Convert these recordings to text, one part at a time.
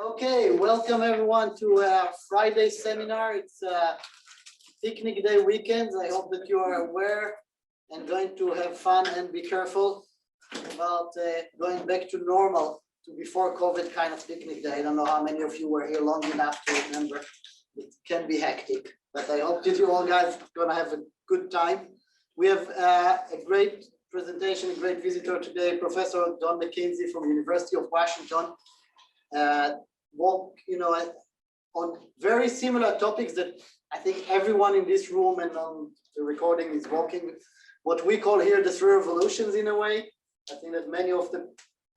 Okay, welcome everyone to Friday seminar. It's picnic day weekend. I hope that you are aware and going to have fun and be careful about going back to normal, to before COVID kind of picnic day. I don't know how many of you were here long enough to remember. It can be hectic, but I hope that you all guys are gonna have a good time. We have a great presentation, a great visitor today, Professor Don MacKenzie from University of Washington. On very similar topics that I think everyone in this room and on the recording is walking what we call here the three revolutions in a way. I think that many of the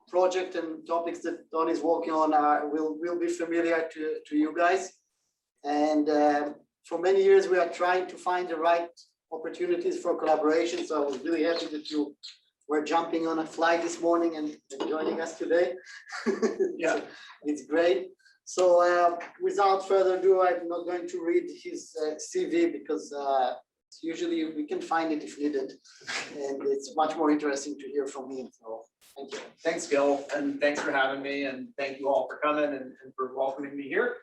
project and topics that Don is working on will be familiar to you guys. And for many years, we are trying to find the right opportunities for collaboration. So I was really happy that you were jumping on a flight this morning and joining us today. Yeah, it's great. So without further ado, I'm not going to read his CV because usually we can find it if needed, and it's much more interesting to hear from him. So thank you. Thanks, Gil, and thanks for having me, and thank you all for coming and for welcoming me here.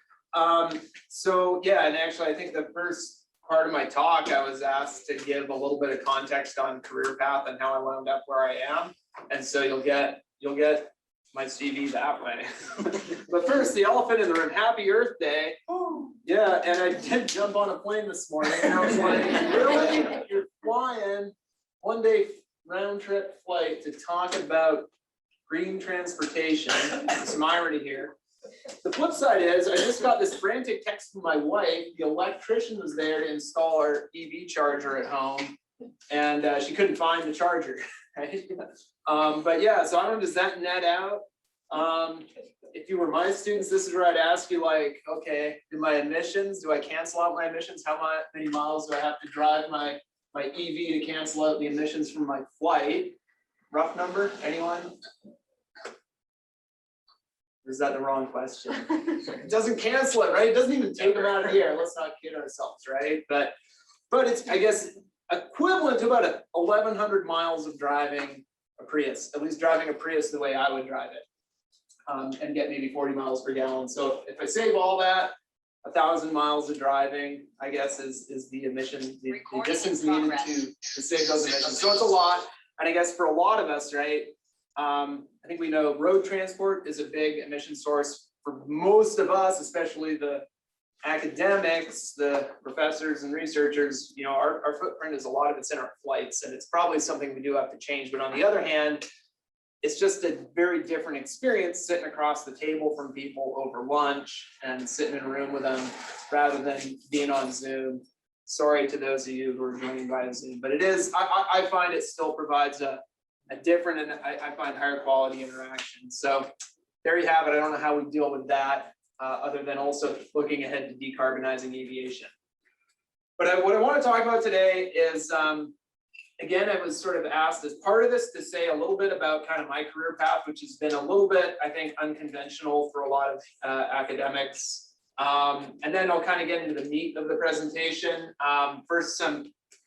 So yeah, and actually I think the first part of my talk, I was asked to give a little bit of context on career path and how I wound up where I am. And so you'll get my CV that way. But first, the elephant in the room, happy Earth Day. Yeah, and I did jump on a plane this morning and I was like, really? You're flying one day round trip flight to talk about green transportation. Some irony here. The flip side is I just got this frantic text from my wife. The electrician was there to install our EV charger at home, and she couldn't find the charger. Right? But yeah, so I don't know, does that net out? If you were my students, this is where I'd ask you, like, okay, do I cancel out my emissions? How many miles do I have to drive my EV to cancel out the emissions from my flight? Rough number, anyone? Or is that the wrong question? It doesn't cancel it, right? It doesn't even take them out of the air. Let's not kid ourselves, right? But it's, I guess, equivalent to about 1,100 miles of driving a Prius, at least driving a Prius the way I would drive it, and get maybe 40 miles per gallon. So if I save all that, 1,000 miles of driving, I guess, is the emission, the distance needed to save those emissions. So it's a lot. And I guess for a lot of us, right, I think we know road transport is a big emission source for most of us, especially the academics, the professors and researchers. You know, our footprint is a lot of it's in our flights, and it's probably something we do have to change. But on the other hand, it's just a very different experience sitting across the table from people over lunch and sitting in a room with them rather than being on Zoom. Sorry to those of you who are joining via Zoom, but it is, I find it still provides a different, and I find higher quality interaction. So there you have it. I don't know how we deal with that other than also looking ahead to decarbonizing aviation. But what I want to talk about today is, again, I was sort of asked as part of this to say a little bit about kind of my career path, which has been a little bit, I think, unconventional for a lot of academics. And then I'll kind of get into the meat of the presentation. First, some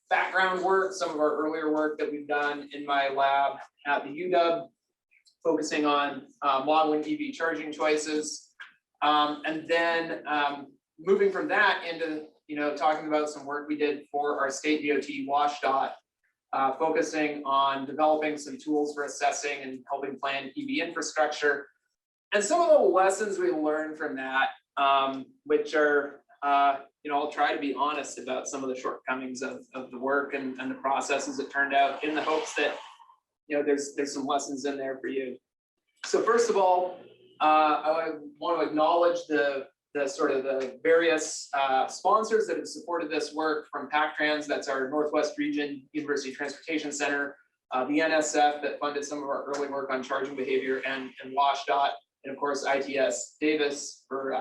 background work, some of our earlier work that we've done in my lab at the UW, focusing on modeling EV charging choices. And then moving from that into, talking about some work we did for our state DOT WashDOT, focusing on developing some tools for assessing and helping plan EV infrastructure. And some of the lessons we learned from that, which are, I'll try to be honest about some of the shortcomings of the work and the processes that turned out, in the hopes that, there's some lessons in there for you. So first of all, I want to acknowledge the sort of the various sponsors that have supported this work, from PacTrans, that's our Northwest Region University Transportation Center, the NSF that funded some of our early work on charging behavior, and WashDOT, and of course ITS Davis for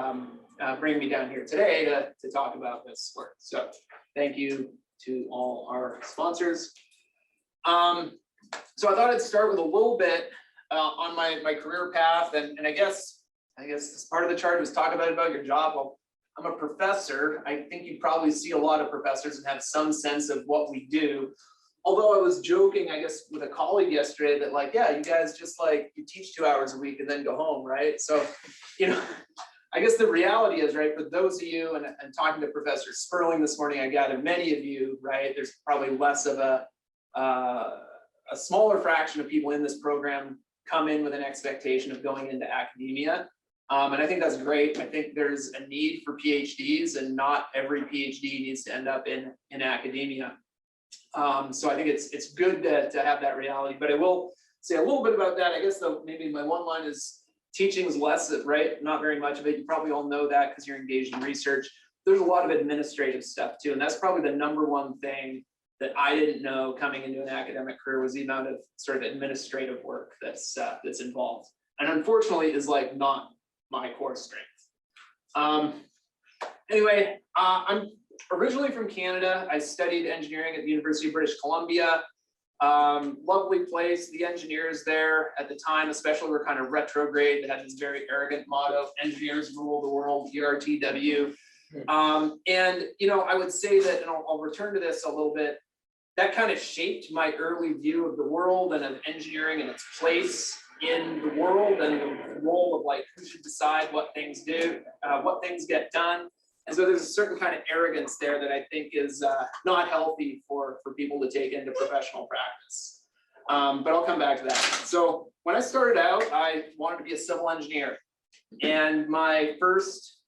bringing me down here today to talk about this work. So thank you to all our sponsors. So I thought I'd start with a little bit on my career path, and I guess this part of the chart was talk about your job. Well, I'm a professor. I think you probably see a lot of professors and have some sense of what we do. although I was joking, I guess, with a colleague yesterday that like, yeah, you guys just like, you teach 2 hours a week and then go home, right? So, you know, I guess the reality is, right, for those of you, and talking to Professor Sperling this morning, I gather many of you, right, there's probably less of a smaller fraction of people in this program come in with an expectation of going into academia. And I think that's great. I think there's a need for PhDs, and not every PhD needs to end up in academia. So I think it's good to have that reality, but I will say a little bit about that. I guess though, maybe my one line is teaching is less, right? Not very much of it. You probably all know that because you're engaged in research. There's a lot of administrative stuff too. And that's probably the number one thing that I didn't know coming into an academic career, was the amount of sort of administrative work that's involved. And unfortunately is like not my core strength. Anyway, I'm originally from Canada. I studied engineering at the University of British Columbia. Lovely place. The engineers there at the time, especially, were kind of retrograde. They had this very arrogant motto: engineers rule the world, ERTW. And you know, I would say that, and I'll return to this a little bit, that kind of shaped my early view of the world and of engineering and its place in the world, and the role of like who should decide what things do, what things get done. And so there's a certain kind of arrogance there that I think is not healthy for people to take into professional practice. But I'll come back to that. So when I started out, I wanted to be a civil engineer. And my first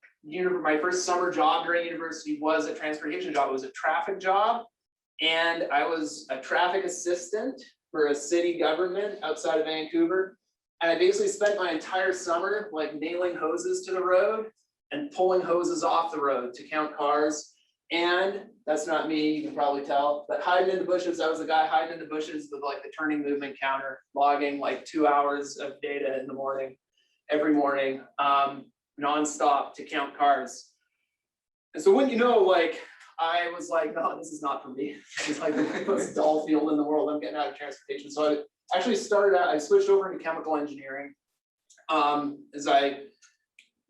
summer job during university was a transportation job. It was a traffic job. And I was a traffic assistant for a city government outside of Vancouver. And I basically spent my entire summer like nailing hoses to the road and pulling hoses off the road to count cars. And that's not me, you can probably tell, but hiding in the bushes, I was the guy hiding in the bushes with like the turning movement counter, logging like 2 hours of data in the morning, every morning, nonstop to count cars. And so when you know, like, I was like, no, this is not for me. It's like the most dull field in the world. I'm getting out of transportation. So I actually started out, I switched over into chemical engineering, as I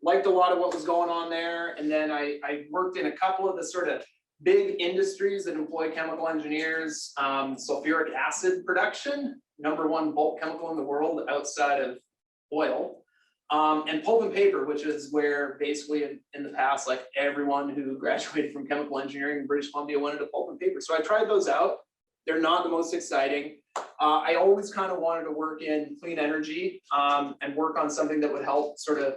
liked a lot of what was going on there. And then I worked in a couple of the sort of big industries that employ chemical engineers. Sulfuric acid production, #1 bulk chemical in the world outside of oil. And pulp and paper, which is where basically in the past, like everyone who graduated from chemical engineering in British Columbia went into pulp and paper. So I tried those out. They're not the most exciting. I always kind of wanted to work in clean energy and work on something that would help sort of,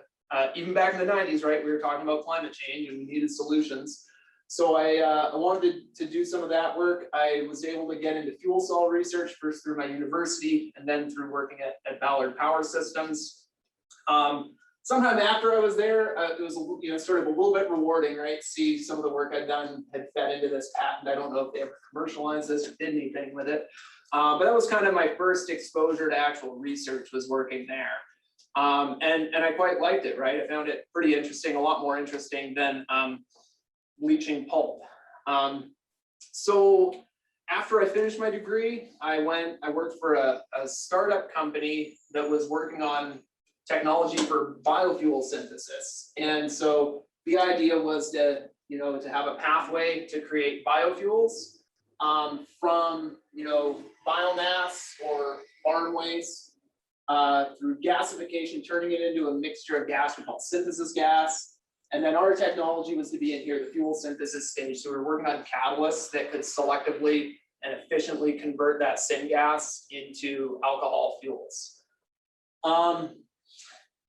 even back in the 90s, right? We were talking about climate change and we needed solutions. So I wanted to do some of that work. I was able to get into fuel cell research, first through my university and then through working at Ballard Power Systems. Sometime after I was there, it was sort of a little bit rewarding, right? See some of the work I'd done had fed into this patent. I don't know if they ever commercialized this or did anything with it. But that was kind of my first exposure to actual research, was working there. And I quite liked it, right? I found it pretty interesting, a lot more interesting than bleaching pulp. So after I finished my degree, I worked for a startup company that was working on technology for biofuel synthesis. And so the idea was to have a pathway to create biofuels from biomass or barn waste through gasification, turning it into a mixture of gas we call synthesis gas. And then our technology was to be in here, the fuel synthesis stage. So we were working on catalysts that could selectively and efficiently convert that syngas into alcohol fuels.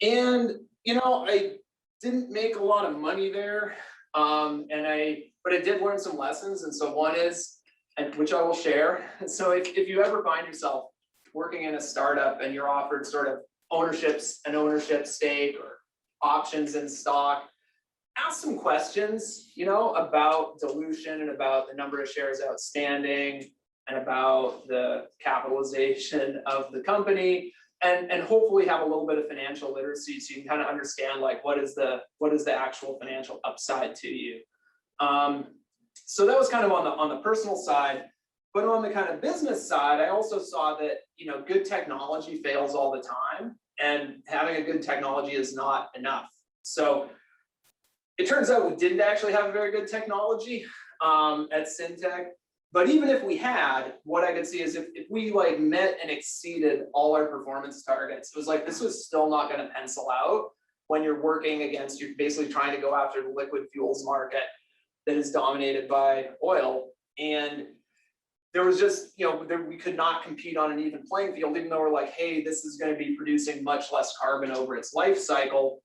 And I didn't make a lot of money there, but I did learn some lessons. And so one is, and which I will share. So if you ever find yourself working in a startup and you're offered sort of an ownership stake or options in stock, ask some questions, about dilution and about the number of shares outstanding and about the capitalization of the company. And hopefully have a little bit of financial literacy so you can kind of understand like what is the actual financial upside to you. So that was kind of on the personal side, but on the kind of business side, I also saw that good technology fails all the time, and having a good technology is not enough. So it turns out we didn't actually have a very good technology at Syntec. But even if we had, what I could see is if we like met and exceeded all our performance targets, it was like, this was still not gonna pencil out when you're working against, you're basically trying to go after the liquid fuels market that is dominated by oil. And there was just, we could not compete on an even playing field, even though we're like, hey, this is gonna be producing much less carbon over its life cycle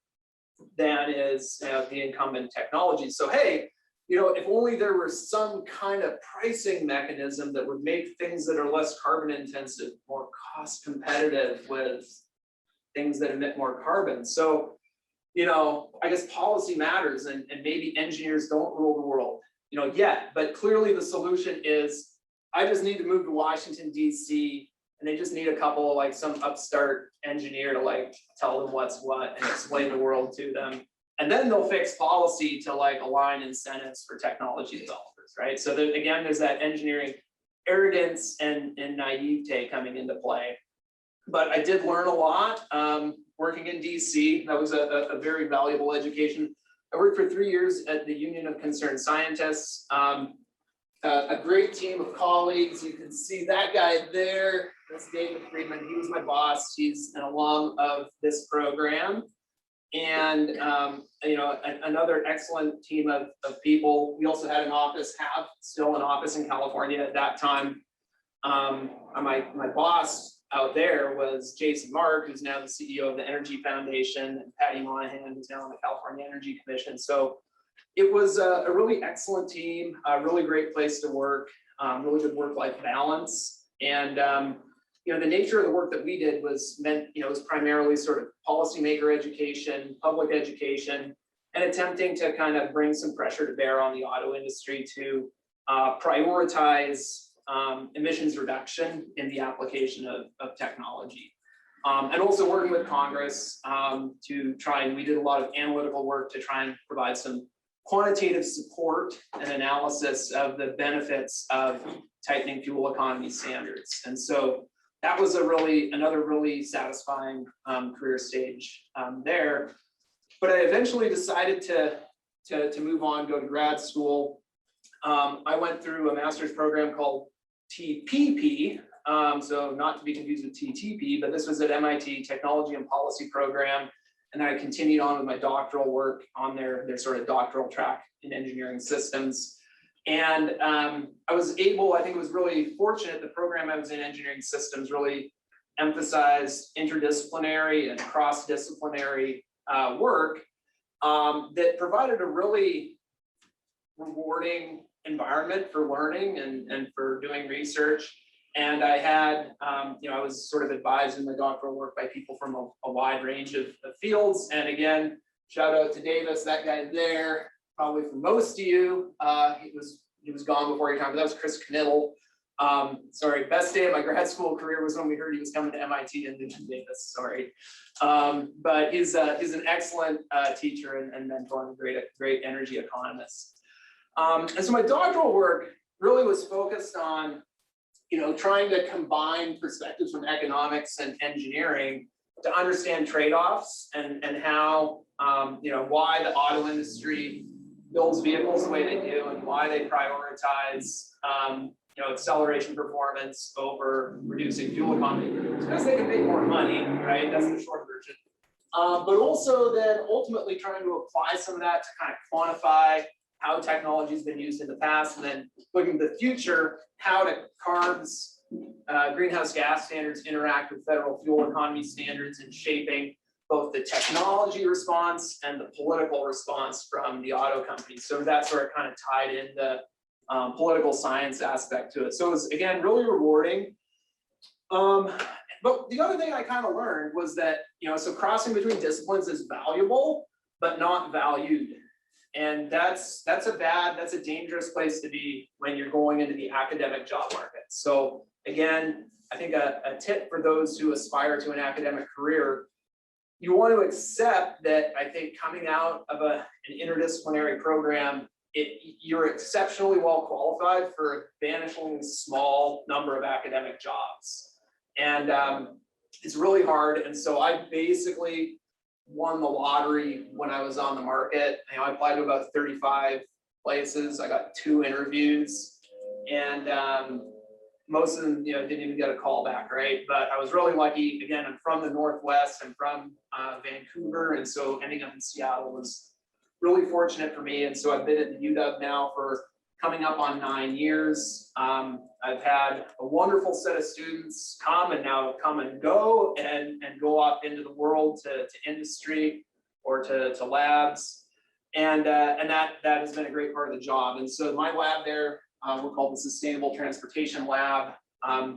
than is the incumbent technology. So, hey, if only there was some kind of pricing mechanism that would make things that are less carbon intensive more cost competitive with things that emit more carbon. So, I guess policy matters, and maybe engineers don't rule the world, yet, but clearly the solution is, I just need to move to Washington, DC, and they just need a couple, like some upstart engineer to like tell them what's what and explain the world to them. And then they'll fix policy to like align incentives for technology developers, right? So that, again, there's that engineering arrogance and naivete coming into play. But I did learn a lot working in DC. That was a very valuable education. I worked for 3 years at the Union of Concerned Scientists. A great team of colleagues. You can see that guy there. That's David Friedman. He was my boss. He's an alum of this program. And another excellent team of people. We also had an office, still an office in California at that time. My boss out there was Jason Mark, who's now the CEO of the Energy Foundation, and Patty Monahan, who's now on the California Energy Commission. So it was a really excellent team, a really great place to work, really good work-life balance. And the nature of the work that we did was primarily sort of policymaker education, public education, and attempting to kind of bring some pressure to bear on the auto industry to prioritize emissions reduction in the application of technology. And also working with Congress to try, and we did a lot of analytical work to try and provide some quantitative support and analysis of the benefits of tightening fuel economy standards. And so that was another really satisfying career stage there. But I eventually decided to move on, go to grad school. I went through a master's program called TPP, so not to be confused with TTP, but this was at MIT Technology and Policy Program. And then I continued on with my doctoral work on their sort of doctoral track in engineering systems. And I was able, I think it was really fortunate, the program I was in, engineering systems, really emphasized interdisciplinary and cross-disciplinary work that provided a really rewarding environment for learning and for doing research. And I had, I was sort of advised in my doctoral work by people from a wide range of fields. And again, shout out to Davis, that guy there, probably for most of you, he was gone before your time, but that was Chris Knittel. Sorry, best day of my grad school career was when we heard he was coming to MIT and Newton Davis, sorry. But he's an excellent teacher and mentor and a great energy economist. And so my doctoral work really was focused on trying to combine perspectives from economics and engineering to understand trade-offs and how, why the auto industry builds vehicles the way they do and why they prioritize, acceleration performance over reducing fuel economy. It's because they can make more money, right? That's the short version. But also then ultimately trying to apply some of that to kind of quantify how technology has been used in the past, and then looking to the future, how do CARB's greenhouse gas standards interact with federal fuel economy standards in shaping both the technology response and the political response from the auto companies. So that's where it kind of tied in the political science aspect to it. So it was, again, really rewarding. But the other thing I kind of learned was that, so crossing between disciplines is valuable, but not valued. And that's a dangerous place to be when you're going into the academic job market. So again, I think a tip for those who aspire to an academic career, you want to accept that I think coming out of an interdisciplinary program, you're exceptionally well qualified for a vanishingly small number of academic jobs. And it's really hard. And so I basically won the lottery when I was on the market. I applied to about 35 places. I got 2 interviews. and most of them, didn't even get a call back, right? But I was really lucky. Again, I'm from the Northwest. I'm from Vancouver, and so ending up in Seattle was really fortunate for me. And so I've been at the UW now for coming up on 9 years. I've had a wonderful set of students come and go and go off into the world to industry or to labs. And that has been a great part of the job. And so my lab there, we're called the Sustainable Transportation Lab.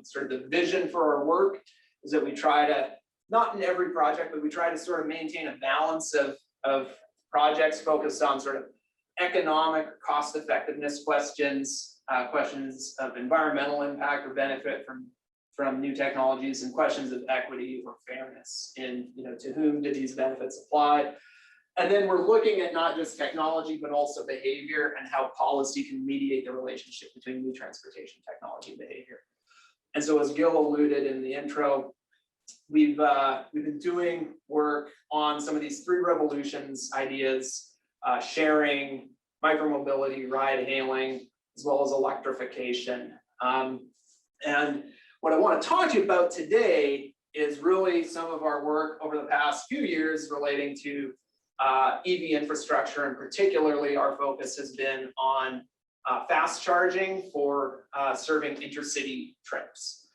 Sort of the vision for our work is that we try to, not in every project, but we try to sort of maintain a balance of projects focused on sort of economic cost effectiveness questions, questions of environmental impact or benefit from new technologies, and questions of equity or fairness in, to whom do these benefits apply. And then we're looking at not just technology, but also behavior and how policy can mediate the relationship between new transportation technology and behavior. And so as Gil alluded in the intro, we've been doing work on some of these 3 revolutions ideas, sharing, micromobility, ride hailing, as well as electrification. And what I want to talk to you about today is really some of our work over the past few years relating to EV infrastructure, and particularly our focus has been on fast charging for serving intercity trips.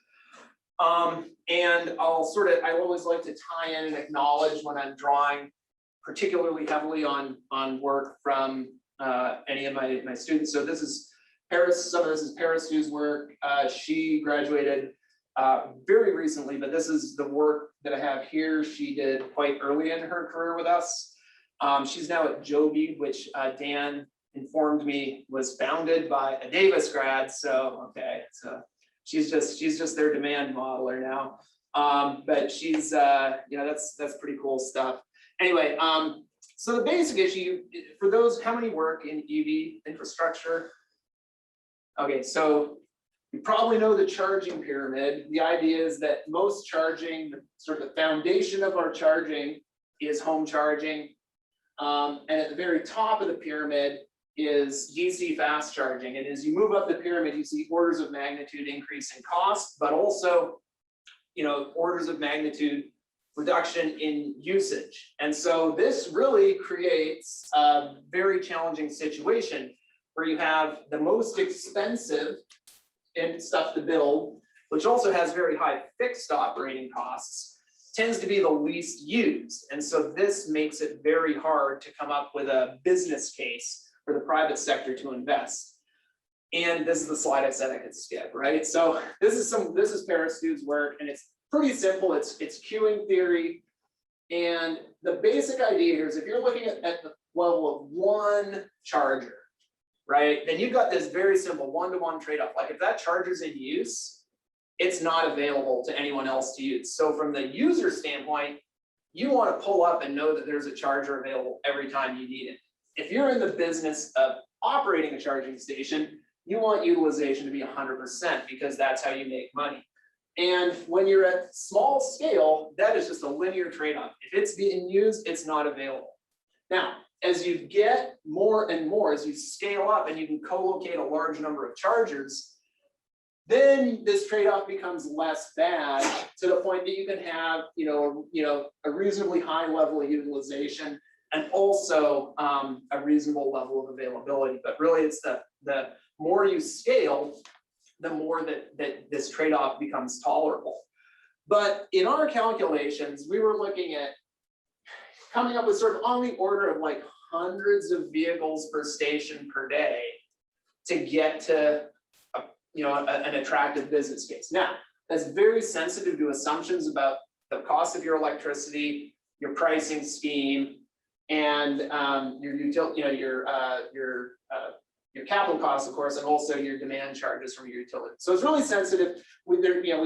And I always like to tie in and acknowledge when I'm drawing particularly heavily on work from any of my students. So this is Paris, some of this is Paris Su's work. She graduated very recently, but this is the work that I have here. She did quite early in her career with us. She's now at Joby, which Dan informed me was founded by a Davis grad. So, okay, so she's just their demand modeler now. But she's, that's pretty cool stuff. Anyway, so the basic issue for those, how many work in EV infrastructure? Okay, so you probably know the charging pyramid. The idea is that most charging, sort of the foundation of our charging is home charging. And at the very top of the pyramid is DC fast charging. And as you move up the pyramid, you see orders of magnitude increase in cost, but also, orders of magnitude reduction in usage. And so this really creates a very challenging situation where you have the most expensive stuff to build, which also has very high fixed operating costs, tends to be the least used. And so this makes it very hard to come up with a business case for the private sector to invest. And this is the slide I said I could skip, right? So this is Paris Su's work, and it's pretty simple. It's queuing theory. And the basic idea here is if you're looking at the level of one charger, right, then you've got this very simple one-to-one trade-off. Like if that charger's in use, it's not available to anyone else to use. So from the user standpoint, you want to pull up and know that there's a charger available every time you need it. If you're in the business of operating a charging station, you want utilization to be 100% because that's how you make money. And when you're at small scale, that is just a linear trade-off. If it's being used, it's not available. Now, as you get more and more, as you scale up and you can co-locate a large number of chargers, then this trade-off becomes less bad to the point that you can have, a reasonably high level of utilization and also a reasonable level of availability. But really, it's the more you scale, the more that this trade-off becomes tolerable. But in our calculations, we were looking at coming up with sort of on the order of like hundreds of vehicles per station per day to get to an attractive business case. Now, that's very sensitive to assumptions about the cost of your electricity, your pricing scheme, and your capital costs, of course, and also your demand charges from your utility. So it's really sensitive. We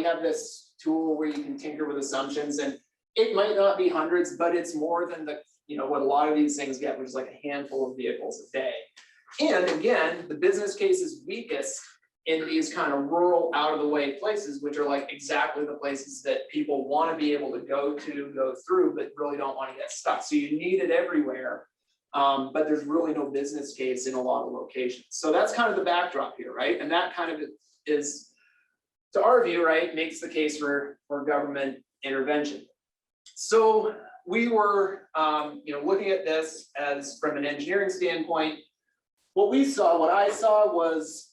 have this tool where you can tinker with assumptions, and it might not be hundreds, but it's more than what a lot of these things get, which is like a handful of vehicles a day. And again, the business case is weakest in these kind of rural, out of the way places, which are like exactly the places that people want to be able to go through, but really don't want to get stuck. So you need it everywhere. But there's really no business case in a lot of locations. So that's kind of the backdrop here, right? And that kind of is, to our view, right, makes the case for government intervention. So we were, looking at this as from an engineering standpoint. What I saw was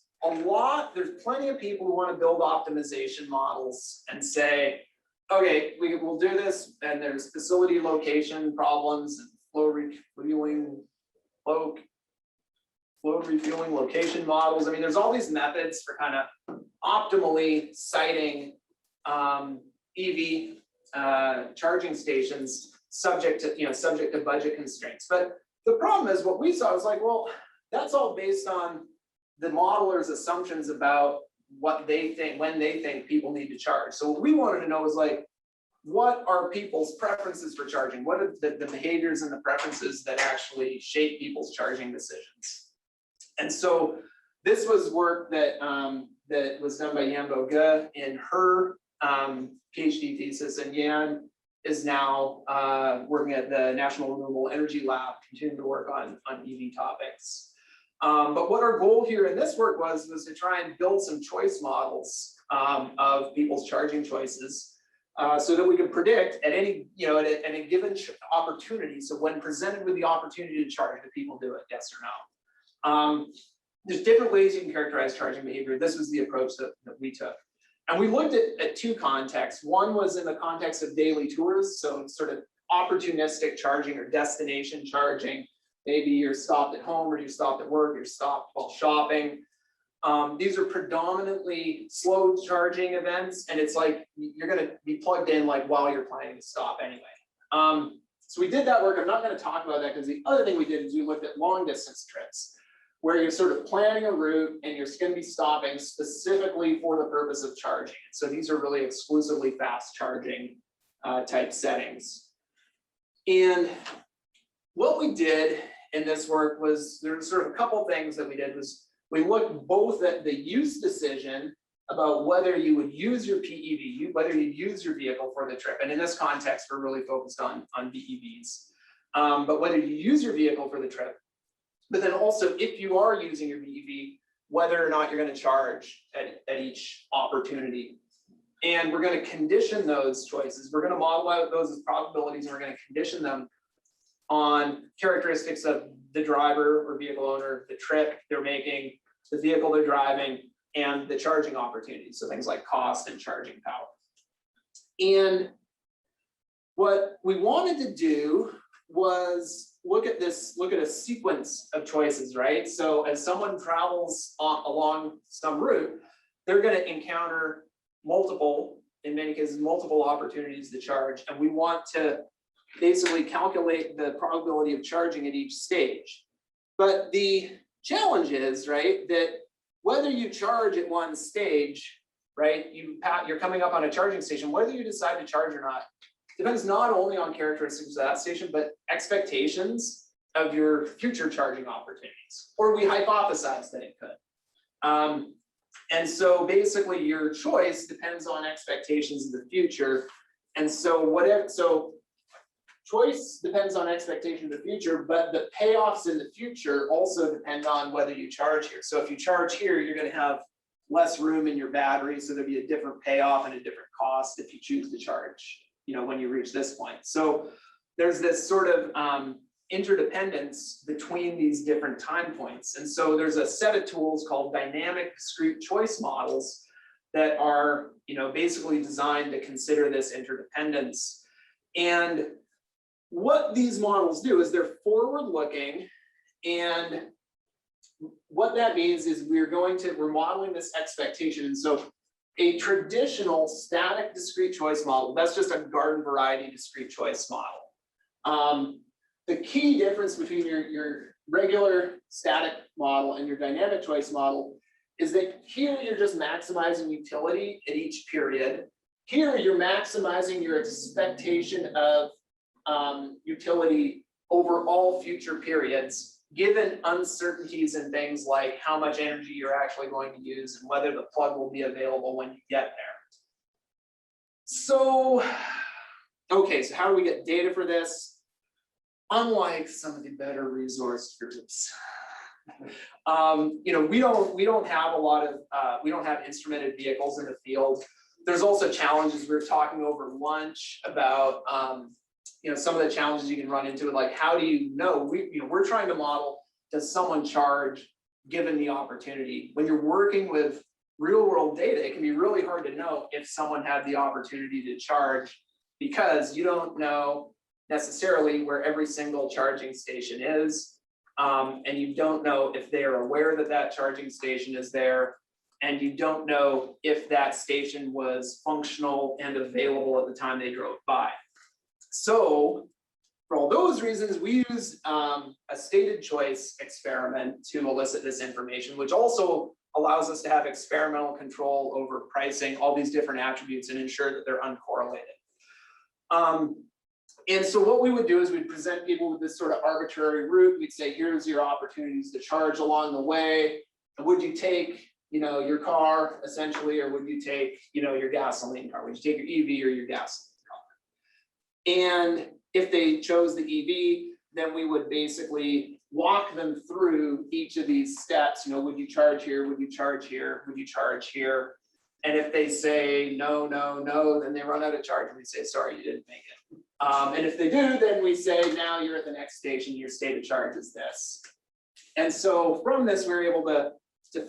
there's plenty of people who want to build optimization models and say, okay, we will do this, and there's facility location problems, and flow refueling location models. I mean, there's all these methods for kind of optimally siting EV charging stations subject to budget constraints. But the problem is, what we saw was like, well, that's all based on the modelers' assumptions about what they think, when they think people need to charge. So what we wanted to know was like, what are people's preferences for charging? What are the behaviors and the preferences that actually shape people's charging decisions? And so this was work that that was done by Yan Bo in her PhD thesis, and Yan is now working at the National Renewable Energy Lab, continuing to work on EV topics. But what our goal here in this work was to try and build some choice models of people's charging choices, so that we could predict at any, at a given opportunity. So when presented with the opportunity to charge, do people do it, yes or no? There's different ways you can characterize charging behavior. This was the approach that we took. And we looked at two contexts. One was in the context of daily tours, so sort of opportunistic charging or destination charging. Maybe you're stopped at home, or you're stopped at work, you're stopped while shopping. These are predominantly slow charging events, and it's like you're going to be plugged in like while you're planning to stop anyway. So we did that work. I'm not going to talk about that, because the other thing we did is we looked at long distance trips, where you're sort of planning a route and you're going to be stopping specifically for the purpose of charging. So these are really exclusively fast charging type settings. And what we did in this work was, there's sort of a couple things that we did. Was we looked both at the use decision about whether you would use your PEV, whether you'd use your vehicle for the trip. And in this context, we're really focused on BEVs. But whether you use your vehicle for the trip, but then also if you are using your BEV, whether or not you're going to charge at each opportunity. And we're going to condition those choices. We're going to model out those as probabilities, and we're going to condition them on characteristics of the driver or vehicle owner, the trip they're making, the vehicle they're driving, and the charging opportunities. So things like cost and charging power. And what we wanted to do was look at a sequence of choices, right? So as someone travels along some route, they're going to encounter in many cases, multiple opportunities to charge. And we want to basically calculate the probability of charging at each stage. But the challenge is, right, that whether you charge at one stage, right, you're coming up on a charging station, whether you decide to charge or not, depends not only on characteristics of that station, but expectations of your future charging opportunities, or we hypothesize that it could. And so basically your choice depends on expectations of the future. And so choice depends on expectation of the future, but the payoffs in the future also depend on whether you charge here. So if you charge here, you're going to have less room in your battery, so there'll be a different payoff and a different cost if you choose to charge, when you reach this point. So there's this sort of interdependence between these different time points. And so there's a set of tools called dynamic discrete choice models that are, basically designed to consider this interdependence. And what these models do is they're forward-looking, and what that means is we're modeling this expectation. And so a traditional static discrete choice model, that's just a garden variety discrete choice model. The key difference between your regular static model and your dynamic choice model is that here you're just maximizing utility at each period. Here you're maximizing your expectation of utility over all future periods, given uncertainties in things like how much energy you're actually going to use and whether the plug will be available when you get there. So, okay, so how do we get data for this? unlike some of the better resourced groups, you know, we don't have a lot of we don't have instrumented vehicles in the field. There's also challenges. We were talking over lunch about you know, some of the challenges you can run into, like how do you know? We're trying to model, does someone charge given the opportunity? When you're working with real world data, it can be really hard to know if someone had the opportunity to charge, because you don't know necessarily where every single charging station is. And you don't know if they are aware that that charging station is there, and you don't know if that station was functional and available at the time they drove by. So for all those reasons, we use a stated choice experiment to elicit this information, which also allows us to have experimental control over pricing, all these different attributes, and ensure that they're uncorrelated. And so what we would do is we'd present people with this sort of arbitrary route. We'd say, here's your opportunities to charge along the way. And would you take, you know, your car essentially, or would you take, you know, your gasoline car? Would you take your EV or your gasoline car? And if they chose the EV, then we would basically walk them through each of these steps. You know, would you charge here? Would you charge here? Would you charge here? And if they say no, no, no, then they run out of charge and we say, sorry, you didn't make it. And if they do, then we say, now you're at the next station, your state of charge is this. And so from this, we were able to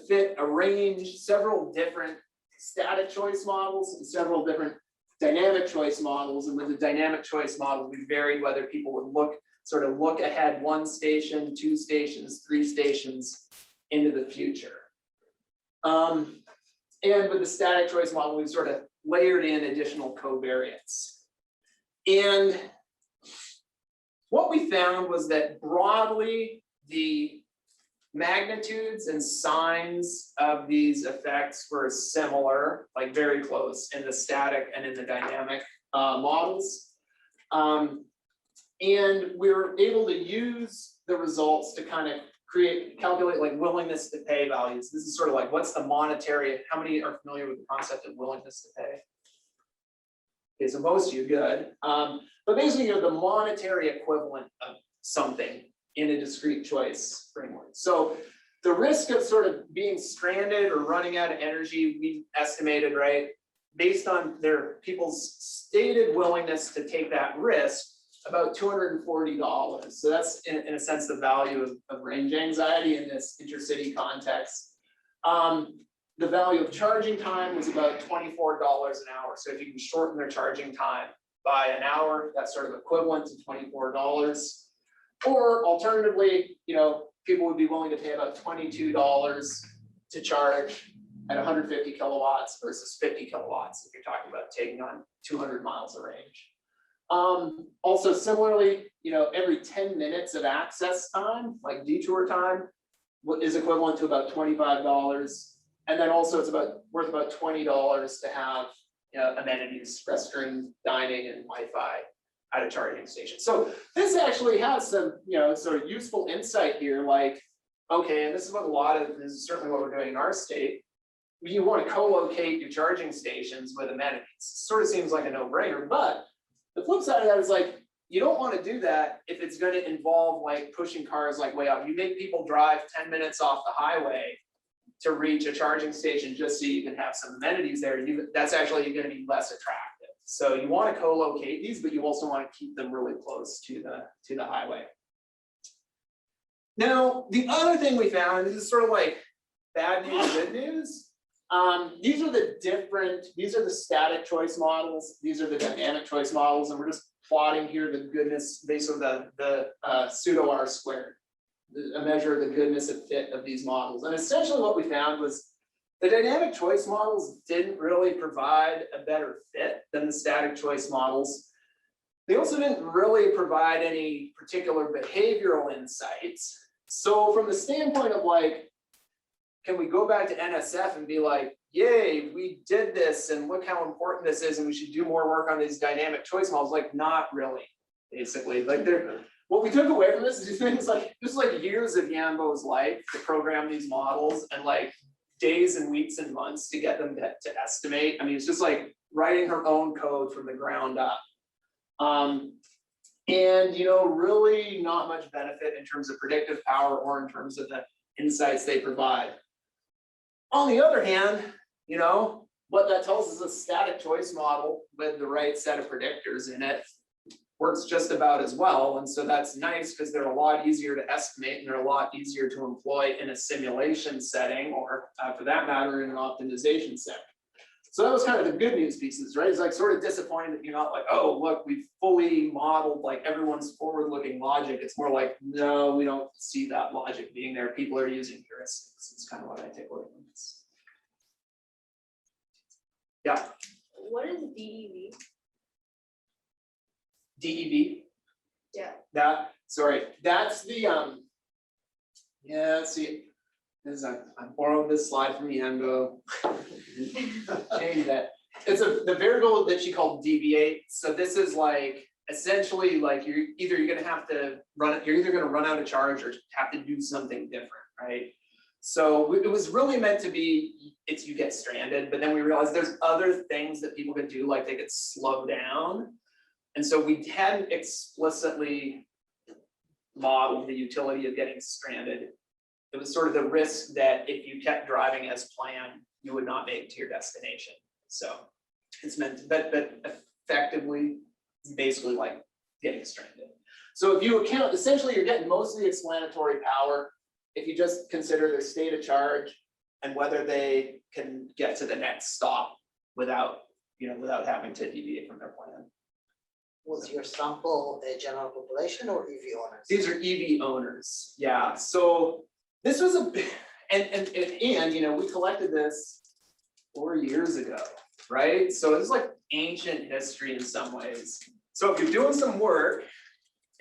fit a range, several different static choice models and several different dynamic choice models. And with the dynamic choice model, we varied whether people would look ahead 1 station, 2 stations, 3 stations into the future. And with the static choice model, we've sort of layered in additional covariates. And what we found was that broadly, the magnitudes and signs of these effects were similar, like very close in the static and in the dynamic models. And we were able to use the results to kind of calculate like willingness to pay values. This is sort of like, what's the monetary, how many are familiar with the concept of willingness to pay? Okay, so most of you, good. But basically, you know, the monetary equivalent of something in a discrete choice framework. So the risk of sort of being stranded or running out of energy, we estimated, right, based on people's stated willingness to take that risk, about $240. So that's in a sense the value of range anxiety in this intercity context. The value of charging time was about $24 an hour. So if you can shorten their charging time by an hour, that's sort of equivalent to $24. Or alternatively, you know, people would be willing to pay about $22 to charge at 150 kilowatts versus 50 kilowatts if you're talking about taking on 200 miles of range. Also similarly, you know, every 10 minutes of access time, like detour time, is equivalent to about $25. And then also it's worth about $20 to have, you know, amenities, restroom, dining, and Wi-Fi at a charging station. So this actually has some, you know, sort of useful insight here, like, okay, and this is certainly what we're doing in our state. You want to co-locate your charging stations with amenities. Sort of seems like a no-brainer, but the flip side of that is like, you don't want to do that if it's going to involve like pushing cars like way out. You make people drive 10 minutes off the highway to reach a charging station just so you can have some amenities there. That's actually going to be less attractive. So you want to co-locate these, but you also want to keep them really close to the highway. Now, the other thing we found, and this is sort of like bad news, good news. These are the static choice models. These are the dynamic choice models, and we're just plotting here the goodness based on the pseudo R squared, a measure of the goodness of fit of these models. And essentially what we found was the dynamic choice models didn't really provide a better fit than the static choice models. They also didn't really provide any particular behavioral insights. So from the standpoint of like, can we go back to NSF and be like, yay, we did this and look how important this is and we should do more work on these dynamic choice models? Like, not really, basically. Like what we took away from this is things like, just like years of Yambo's life to program these models and like days and weeks and months to get them to estimate. I mean, it's just like writing her own code from the ground up. And, you know, really not much benefit in terms of predictive power or in terms of the insights they provide. On the other hand, you know, what that tells us is a static choice model with the right set of predictors in it works just about as well. And so that's nice because they're a lot easier to estimate and they're a lot easier to employ in a simulation setting or for that matter, in an optimization setting. So that was kind of the good news pieces, right? It's like sort of disappointing that you're not like, oh, look, we've fully modeled like everyone's forward-looking logic. It's more like, no, we don't see that logic being there. People are using heuristics. It's kind of what I take away from this. Yeah. What is DEV? DEV? Yeah. That's the yeah, let's see. I borrowed this slide from Yango. Change that. It's the variable that she called deviate. So this is like essentially like you're either going to run out of charge or have to do something different, right? So it was really meant to be you get stranded, but then we realized there's other things that people could do, like they could slow down. And so we hadn't explicitly modeled the utility of getting stranded. It was sort of the risk that if you kept driving as planned, you would not make it to your destination. So it's meant to, but effectively, basically like getting stranded. So if you account, essentially you're getting mostly explanatory power if you just consider their state of charge and whether they can get to the next stop without having to deviate from their plan. Was your sample a general population or EV owners? These are EV owners, yeah. So this was a big, and you know, we collected this 4 years ago, right? So it's like ancient history in some ways. So if you're doing some work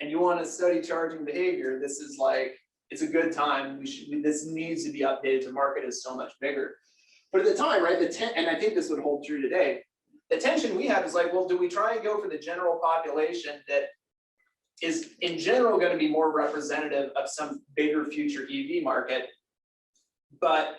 and you want to study charging behavior, this is like, it's a good time. This needs to be updated. The market is so much bigger. But at the time, right, and I think this would hold true today, the tension we had was like, well, do we try and go for the general population that is in general going to be more representative of some bigger future EV market, but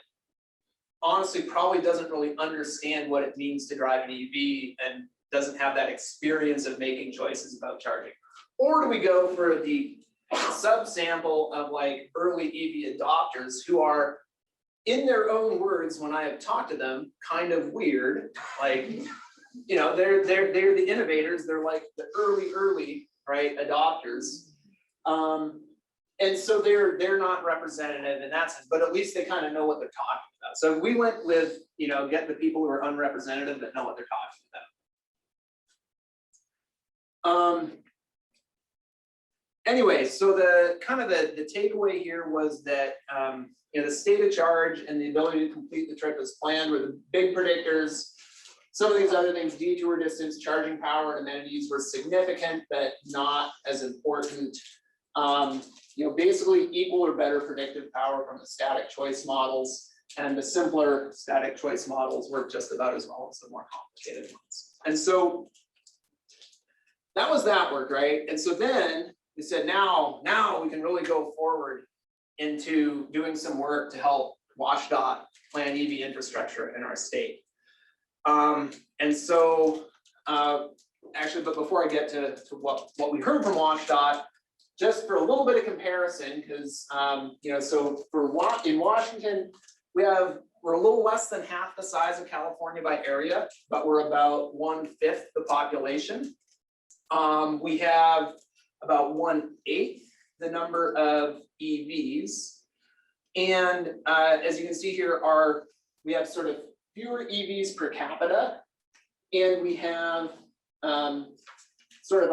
honestly probably doesn't really understand what it means to drive an EV and doesn't have that experience of making choices about charging? Or do we go for the subsample of like early EV adopters who are, in their own words, when I have talked to them, kind of weird, like, you know, they're the innovators, they're like the early, right, adopters. And so they're not representative in that sense, but at least they kind of know what they're talking about. So we went with, you know, get the people who are unrepresentative that know what they're talking about. Anyway, so the kind of the takeaway here was that you know, the state of charge and the ability to complete the trip as planned were the big predictors. Some of these other things, detour distance, charging power, and amenities were significant, but not as important. You know, basically equal or better predictive power from the static choice models, and the simpler static choice models work just about as well as the more complicated ones. And so that was that work, right? And so then we said, now we can really go forward into doing some work to help WashDOT plan EV infrastructure in our state. And so actually, but before I get to what we heard from WashDOT, just for a little bit of comparison, because you know, so in Washington, we're a little less than half the size of California by area, but we're about 1/5 the population. We have about 1/8 the number of EVs, and as you can see here, we have sort of fewer EVs per capita, and we have sort of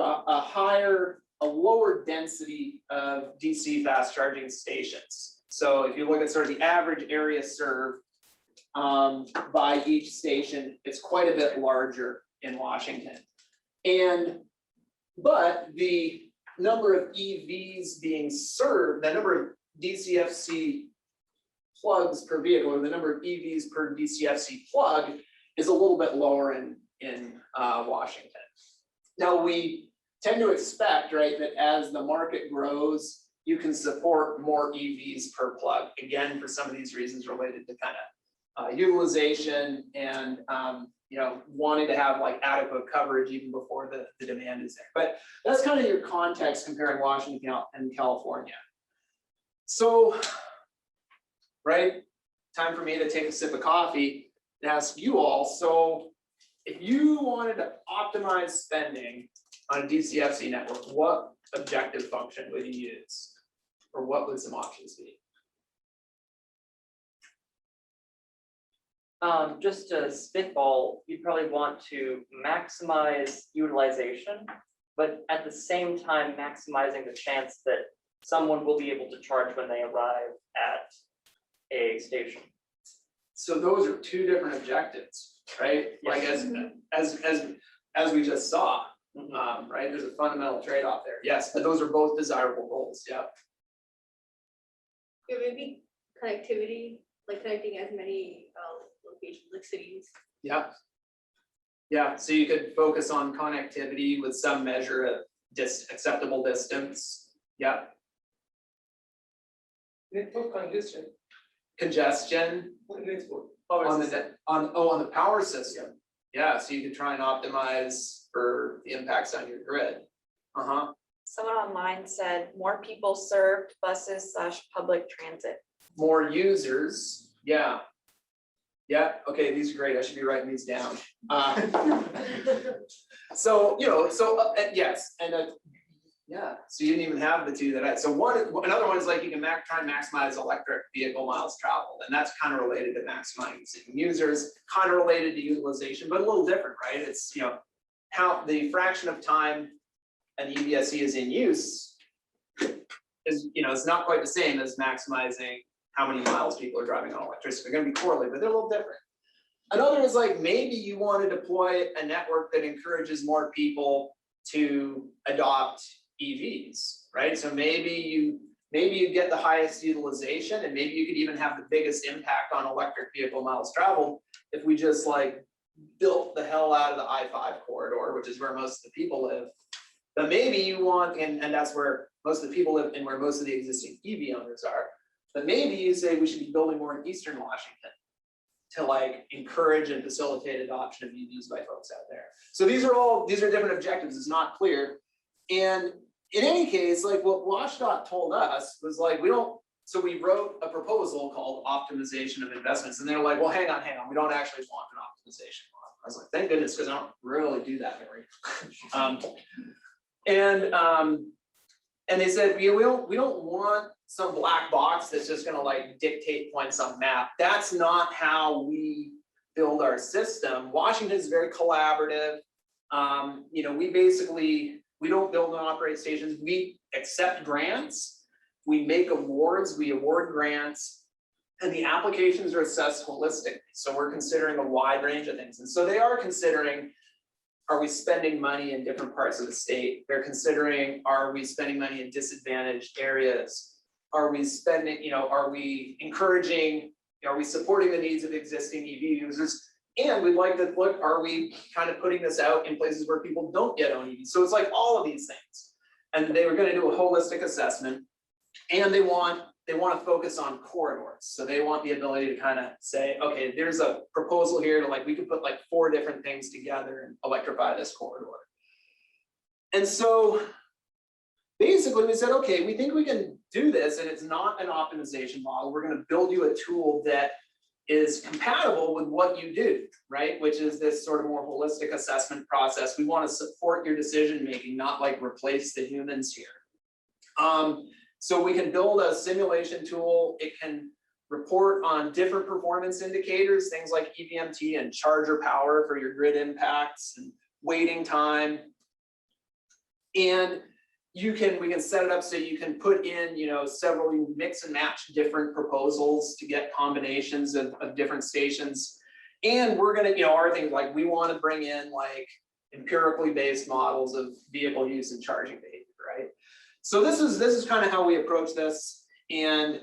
a lower density of DC fast charging stations. So if you look at sort of the average area served by each station, it's quite a bit larger in Washington. But the number of EVs being served, the number of DCFC plugs per vehicle, or the number of EVs per DCFC plug, is a little bit lower in Washington. Now we tend to expect, right, that as the market grows, you can support more EVs per plug. Again, for some of these reasons related to kind of utilization and wanting to have like adequate coverage even before the demand is there. But that's kind of your context comparing Washington and California. So, right, time for me to take a sip of coffee and ask you all, so if you wanted to optimize spending on a DCFC network, what objective function would you use? Or what would some options be? Just to spitball, you probably want to maximize utilization, but at the same time, maximizing the chance that someone will be able to charge when they arrive at a station. So those are two different objectives, right? Like as we just saw, right? There's a fundamental trade-off there. Yes, but those are both desirable goals. Yeah. Yeah, maybe connectivity, like connecting as many locations, like cities. Yeah. Yeah, so you could focus on connectivity with some measure of acceptable distance. Yeah. Congestion on the power system. Yeah, so you could try and optimize for the impacts on your grid. Someone online said more people served buses / public transit. More users, yeah. Yeah, okay, these are great. I should be writing these down. So, yes, and yeah, so you didn't even have the two that so another one is like you can try and maximize electric vehicle miles traveled, and that's kind of related to maximizing users, kind of related to utilization, but a little different, right? It's, how the fraction of time an EVSE is in use is, it's not quite the same as maximizing how many miles people are driving on electricity. They're going to be correlated, but they're a little different. Another is like maybe you want to deploy a network that encourages more people to adopt EVs, right? So maybe you get the highest utilization, and maybe you could even have the biggest impact on electric vehicle miles traveled if we just like built the hell out of the I-5 corridor, which is where most of the people live. But maybe you want, and that's where most of the people live and where most of the existing EV owners are. But maybe you say we should be building more in Eastern Washington to like encourage and facilitate adoption of EVs by folks out there. So these are different objectives. It's not clear. And in any case, like what WashDOT told us was like, so we wrote a proposal called optimization of investments, and they're like, well, hang on, we don't actually want an optimization model. I was like, thank goodness, because I don't really do that very. And they said, we don't want some black box that's just gonna like dictate points on map. That's not how we build our system. Washington is very collaborative. We don't build and operate stations. We accept grants. We make awards. We award grants, and the applications are assessed holistically. So we're considering a wide range of things. And so they are considering, are we spending money in different parts of the state? They're considering, are we spending money in disadvantaged areas? Are we spending, are we encouraging, are we supporting the needs of existing EV users? And we'd like to look, are we kind of putting this out in places where people don't yet own EVs? So it's like all of these things. And they were going to do a holistic assessment, and they want to focus on corridors. So they want the ability to kind of say, okay, there's a proposal here to like, we could put like 4 different things together and electrify this corridor. And so basically we said, okay, we think we can do this, and it's not an optimization model. We're going to build you a tool that is compatible with what you do, right? Which is this sort of more holistic assessment process. We want to support your decision-making, not like replace the humans here. So we can build a simulation tool. It can report on different performance indicators, things like EVMT and charger power for your grid impacts and waiting time. And we can set it up so you can put in, several, you mix and match different proposals to get combinations of different stations. And we're gonna, our things like we want to bring in like empirically based models of vehicle use and charging behavior, right? So this is kind of how we approach this. And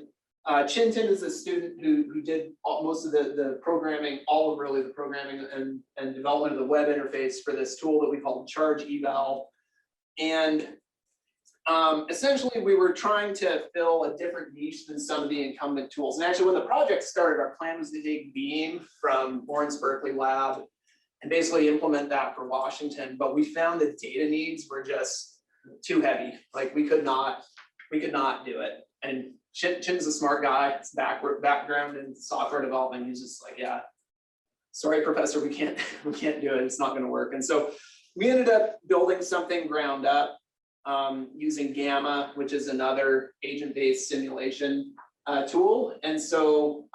Chintan is a student who did most of the programming, all of really the programming and development of the web interface for this tool that we call Charge Eval. And essentially we were trying to fill a different niche than some of the incumbent tools. And actually when the project started, our plan was to take Beam from Lawrence Berkeley Lab and basically implement that for Washington. But we found the data needs were just too heavy. Like we could not do it. And Chin's a smart guy. His background in software development. He's just like, yeah, sorry, professor, we can't do it. It's not going to work. And so we ended up building something ground up using Gamma, which is another agent-based simulation tool. And so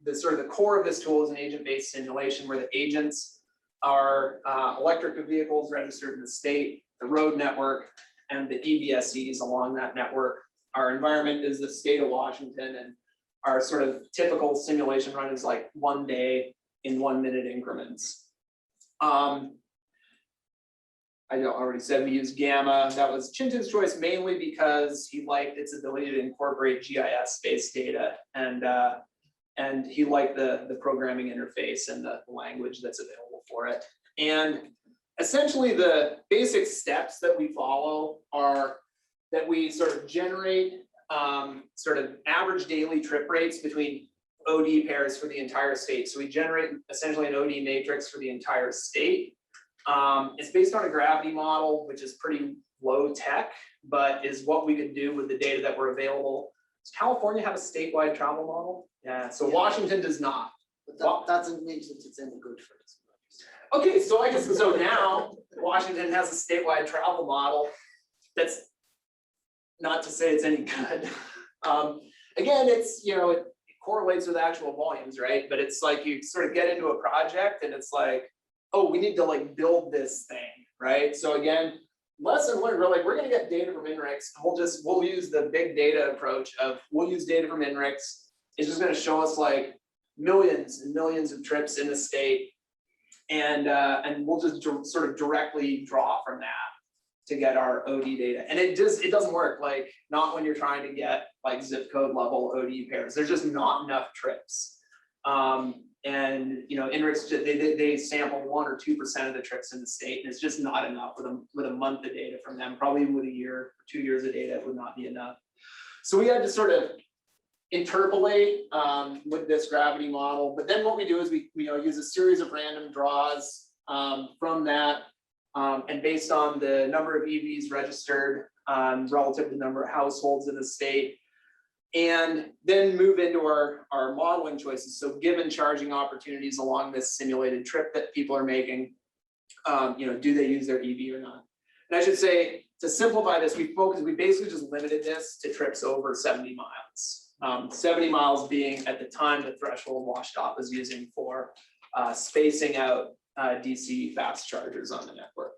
the core of this tool is an agent-based simulation where the agents are electric vehicles registered in the state, the road network, and the EVSEs along that network. Our environment is the state of Washington, and our sort of typical simulation run is like 1 day in 1 minute increments. I already said we use Gamma. That was Chin's choice mainly because he liked its ability to incorporate GIS-based data, and he liked the programming interface and the language that's available for it. And essentially the basic steps that we follow are that we sort of generate sort of average daily trip rates between OD pairs for the entire state. So we generate essentially an OD matrix for the entire state. It's based on a gravity model, which is pretty low tech, but is what we could do with the data that were available. Does California have a statewide travel model? Yeah, so Washington does not. But that doesn't mean that it's any good for us. Okay, so I guess, so now Washington has a statewide travel model. That's not to say it's any good. Again, it's, you know, it correlates with actual volumes, right? But it's like you sort of get into a project and it's like, oh, we need to like build this thing, right? So again, lesson learned, we're like, we're gonna get data from INRIX, and we'll use the big data approach of, we'll use data from INRIX. It's just gonna show us like millions and millions of trips in the state. And we'll just sort of directly draw from that to get our OD data. And it doesn't work, like not when you're trying to get like zip code level OD pairs. There's just not enough trips. And you know, INRIX, they sample 1 or 2% of the trips in the state, and it's just not enough with a month of data from them. Probably with a year or 2 years of data, it would not be enough. So we had to sort of interpolate with this gravity model. But then what we do is we use a series of random draws from that, and based on the number of EVs registered relative to the number of households in the state, and then move into our modeling choices. So given charging opportunities along this simulated trip that people are making, do they use their EV or not? And I should say, to simplify this, we basically just limited this to trips over 70 miles. 70 miles being at the time the threshold WashDOT was using for spacing out DC fast chargers on the network.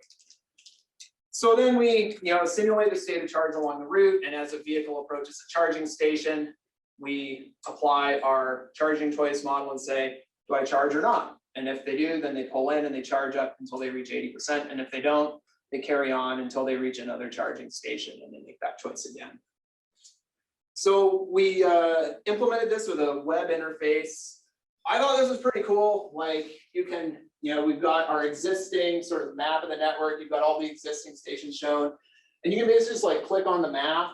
So then we simulate the state of charge along the route, and as a vehicle approaches a charging station, we apply our charging choice model and say, do I charge or not? And if they do, then they pull in and they charge up until they reach 80%. And if they don't, they carry on until they reach another charging station and then make that choice again. So we implemented this with a web interface. I thought this was pretty cool. Like you can, we've got our existing sort of map of the network. You've got all the existing stations shown. And you can basically just like click on the map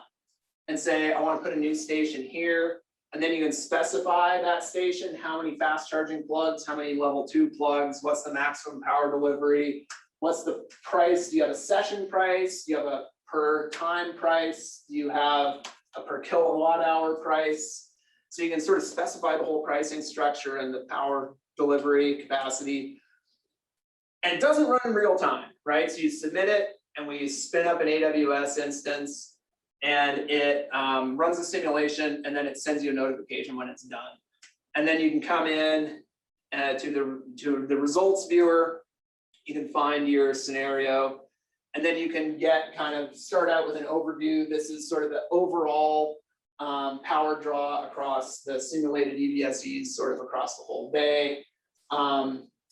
and say, I want to put a new station here. And then you can specify that station, how many fast charging plugs, how many level 2 plugs, what's the maximum power delivery, what's the price? Do you have a session price? Do you have a per time price? Do you have a per kilowatt hour price? So you can sort of specify the whole pricing structure and the power delivery capacity. And it doesn't run in real time, right? So you submit it and we spin up an AWS instance and it runs a simulation and then it sends you a notification when it's done. And then you can come in to the results viewer, you can find your scenario, and then you can start out with an overview. This is sort of the overall power draw across the simulated EVSEs, sort of across the whole bay.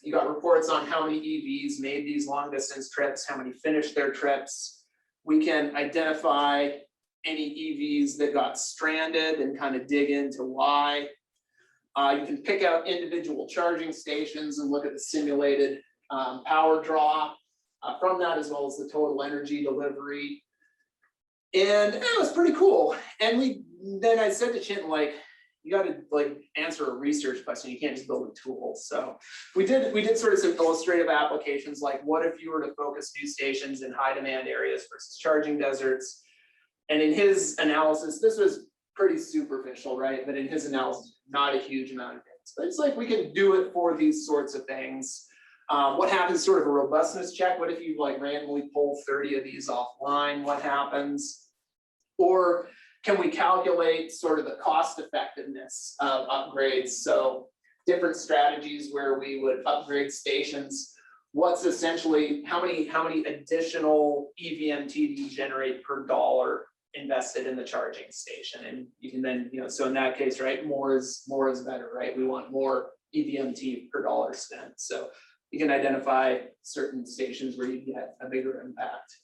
You got reports on how many EVs made these long distance trips, how many finished their trips. We can identify any EVs that got stranded and kind of dig into why. You can pick out individual charging stations and look at the simulated power draw from that, as well as the total energy delivery. And it was pretty cool. And then I said to Chintan, like, like answer a research question. You can't just build a tool. So we did sort of some illustrative applications, like what if you were to focus new stations in high demand areas versus charging deserts? And in his analysis, this was pretty superficial, right? But in his analysis, not a huge amount of things. But it's like we can do it for these sorts of things. What happens, sort of a robustness check? What if you like randomly pull 30 of these offline? What happens? Or can we calculate sort of the cost effectiveness of upgrades? So different strategies where we would upgrade stations. What's essentially, how many additional EVMT do you generate per dollar invested in the charging station? And you can then, so in that case, right, more is better, right? We want more EVMT per dollar spent. So you can identify certain stations where you get a bigger impact.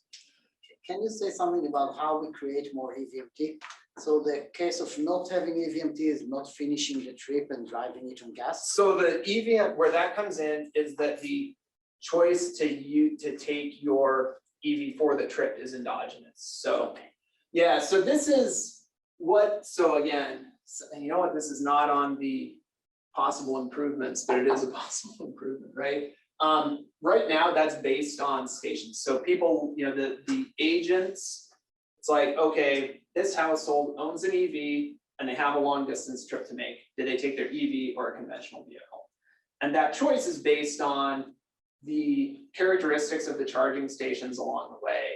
Can you say something about how we create more EVMT? So the case of not having EVMT is not finishing the trip and driving it on gas? So the EVM, where that comes in is that the choice to take your EV for the trip is endogenous. So yeah, so this is so again, you know what, this is not on the possible improvements, but it is a possible improvement, right? Right now that's based on stations. So people, the agents, it's like, okay, this household owns an EV and they have a long distance trip to make. Do they take their EV or a conventional vehicle? And that choice is based on the characteristics of the charging stations along the way,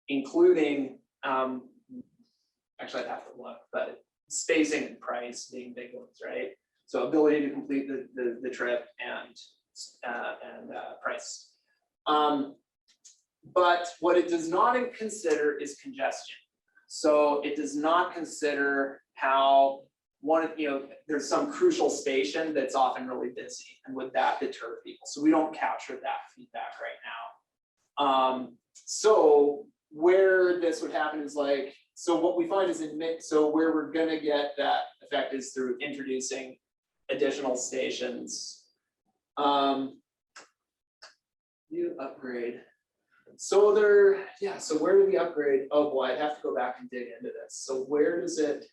including, actually I'd have to look, but spacing and price being big ones, right? So ability to complete the trip and price. But what it does not consider is congestion. So it does not consider how there's some crucial station that's often really busy, and would that deter people? So we don't capture that feedback right now. So where this would happen is like, so what we find is so where we're gonna get that effect is through introducing additional stations. New upgrade. So so where do we upgrade? Oh boy, I'd have to go back and dig into this. So where does it,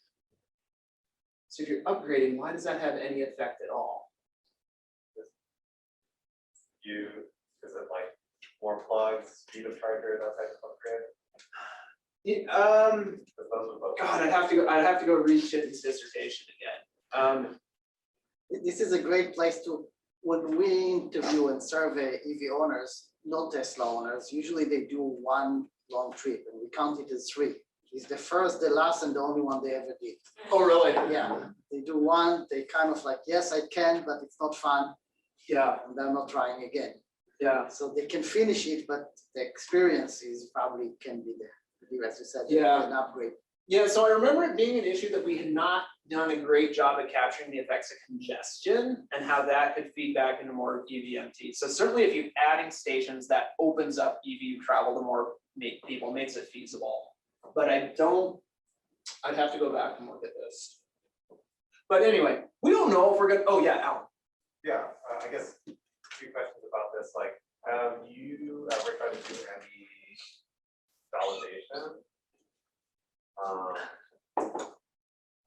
so if you're upgrading, why does that have any effect at all? Is it like more plugs, speed of charger, that type of upgrade? Yeah, Because those are both. God, I'd have to go read Chitten's dissertation again. This is a great place to, when we interview and survey EV owners, not Tesla owners, usually they do one long trip and we count it as 3. It's the first, the last, and the only one they ever did. Oh, really? Yeah, they do one, they kind of like, yes, I can, but it's not fun. Yeah, And they're not trying again. yeah. So they can finish it, but the experience is probably can be there, as you said, Yeah. an upgrade. Yeah, so I remember it being an issue that we had not done a great job at capturing the effects of congestion and how that could feed back into more EVMT. So certainly if you're adding stations, that opens up EV travel to more people, makes it feasible. But I'd have to go back and look at this. But anyway, we don't know if we're gonna, oh yeah, Alan. Yeah, I guess a few questions about this. Like, have you ever tried to do any validation?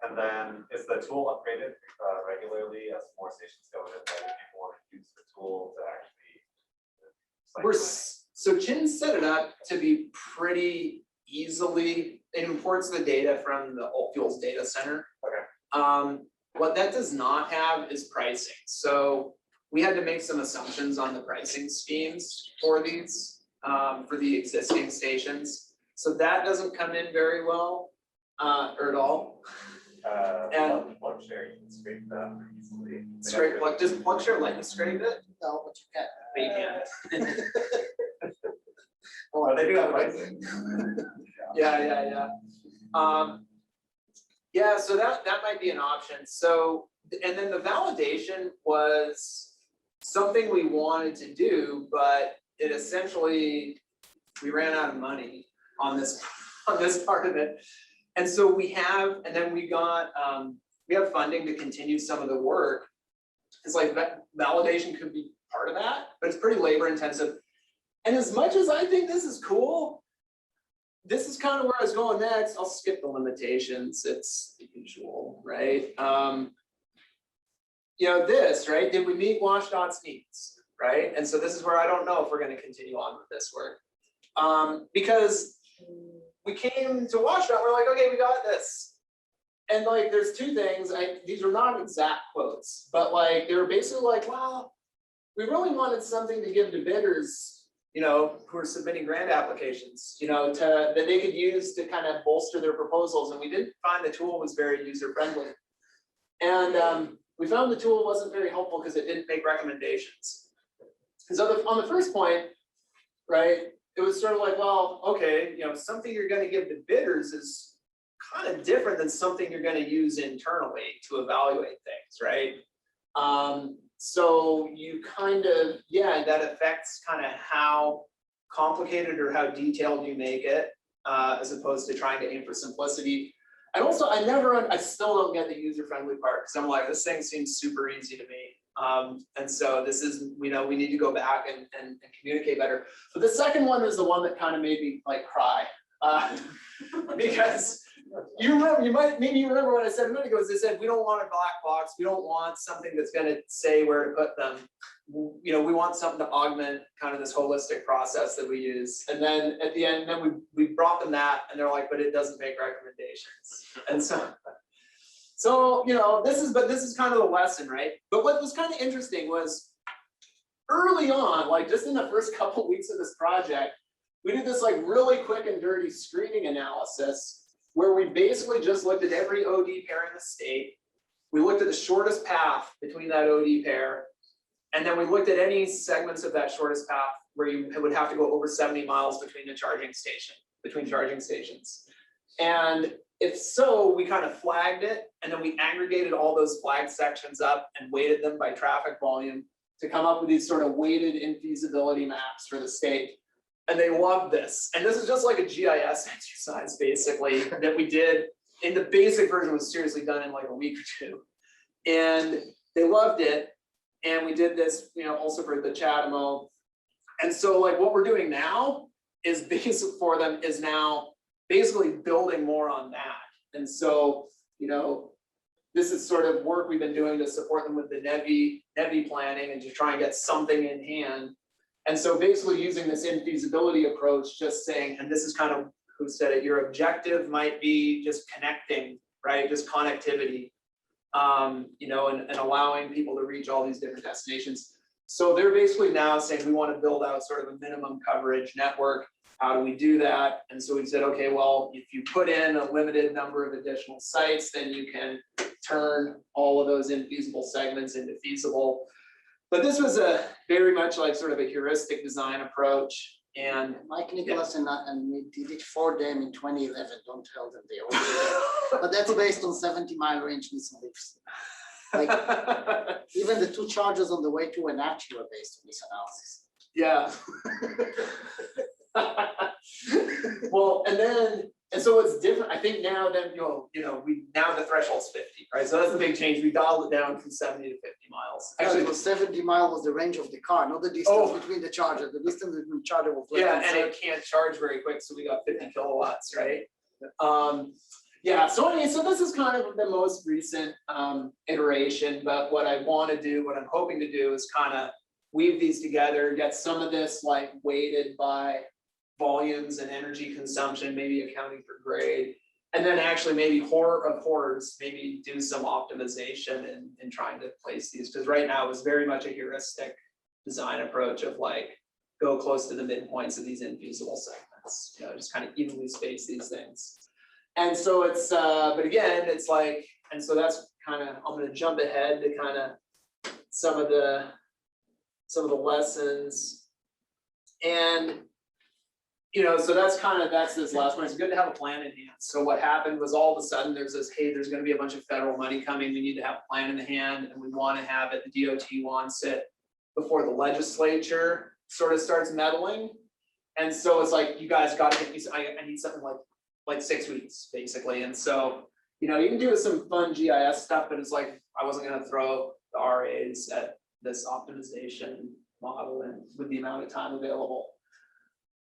And then is the tool upgraded regularly as more stations go in? Like, if people want to use the tool to actually. So Chin set it up to be pretty easily, it imports the data from the Alt Fuels data center. Okay. What that does not have is pricing. So we had to make some assumptions on the pricing schemes for these, for the existing stations. So that doesn't come in very well, or at all. And plug share, you can scrape that pretty easily. scrape, like just plug share, let you scrape it, No, but you can. but you can't. Oh, they do have pricing. Yeah. Yeah, so that might be an option. So, and then the validation was something we wanted to do, but it essentially, we ran out of money on this part of it. And so we have funding to continue some of the work. It's like that validation could be part of that, but it's pretty labor intensive. And as much as I think this is cool, this is kind of where I was going next. I'll skip the limitations. It's the usual, right? You know, this, right? Did we meet WashDOT's needs, right? And so this is where I don't know if we're going to continue on with this work. Because we came to WashDOT, we're like, okay, we got this. And like, there's two things, these are not exact quotes, but like, they were basically like, wow, we really wanted something to give to bidders, you know, who are submitting grant applications, you know, that they could use to kind of bolster their proposals. And we didn't find the tool was very user friendly. And we found the tool wasn't very helpful because it didn't make recommendations. And so on the first point, right, it was sort of like, well, okay, you know, something you're going to give to bidders is kind of different than something you're going to use internally to evaluate things, right? So you kind of, yeah, that affects kind of how complicated or how detailed you make it, as opposed to trying to aim for simplicity. And also, I still don't get the user-friendly part because I'm like, this thing seems super easy to me. And so this is, you know, we need to go back and communicate better. But the second one is the one that kind of made me like cry. Because you remember, maybe you remember what I said a minute ago, is they said, we don't want a black box. We don't want something that's going to say where to put them. You know, we want something to augment kind of this holistic process that we use. And then at the end, then we brought them that and they're like, but it doesn't make recommendations. And so, you know, this is kind of the lesson, right? But what was kind of interesting was early on, like just in the first couple of weeks of this project, we did this like really quick and dirty screening analysis where we basically just looked at every OD pair in the state. We looked at the shortest path between that OD pair. And then we looked at any segments of that shortest path where you would have to go over 70 miles between charging stations. And if so, we kind of flagged it and then we aggregated all those flagged sections up and weighted them by traffic volume to come up with these sort of weighted infeasibility maps for the state. And they loved this. And this is just like a GIS exercise, basically, that we did. In the basic version was seriously done in like a week or two. And they loved it. And we did this, you know, also for the Chatamo. And so like what we're doing now is basic for them is now basically building more on that. And so, you know, this is sort of work we've been doing to support them with the NEVI planning and to try and get something in hand. And so basically using this infeasibility approach, just saying, and this is kind of who said it, your objective might be just connecting, right? Just connectivity, you know, and allowing people to reach all these different destinations. So they're basically now saying we want to build out sort of a minimum coverage network. How do we do that? And so we said, okay, well, if you put in a limited number of additional sites, then you can turn all of those infeasible segments into feasible. But this was a very much like sort of a heuristic design approach. And Mike Nicholas and we did it for them in 2011. Don't tell them they already did it. But that's based on 70-mile range Nissan Leafs. Like even the two chargers on the way to Wenatchee were based on this analysis. yeah. Well, and so it's different. I think now then, you know, now the threshold's 50, right? So that's the big change. We dialed it down from 70 to 50 miles. Actually, it was 70 miles was the range of the car, not the distance between the charger. The distance between the charger was less than and it can't charge very quick, so we got 50 kilowatts, right? Yeah, so anyway, so this is kind of the most recent iteration, but what I want to do, what I'm hoping to do is kind of weave these together, get some of this like weighted by volumes and energy consumption, maybe accounting for grade, and then actually maybe horror of horrors, maybe do some optimization in trying to place these, because right now it's very much a heuristic design approach of like go close to the midpoints of these infeasible segments, you know, just kind of evenly space these things. And so it's but again, it's like, and so that's kind of, I'm going to jump ahead to kind of some of the lessons. And you know, so that's this last one. It's good to have a plan in hand. So what happened was all of a sudden there's this, hey, there's going to be a bunch of federal money coming. We need to have a plan in the hand, and we want to have it. The DOT wants it before the legislature sort of starts meddling. And so it's like, you guys got to get me. I need something like 6 weeks basically. And so, you know, you can do some fun GIS stuff, but it's like I wasn't going to throw the RAs at this optimization model and with the amount of time available.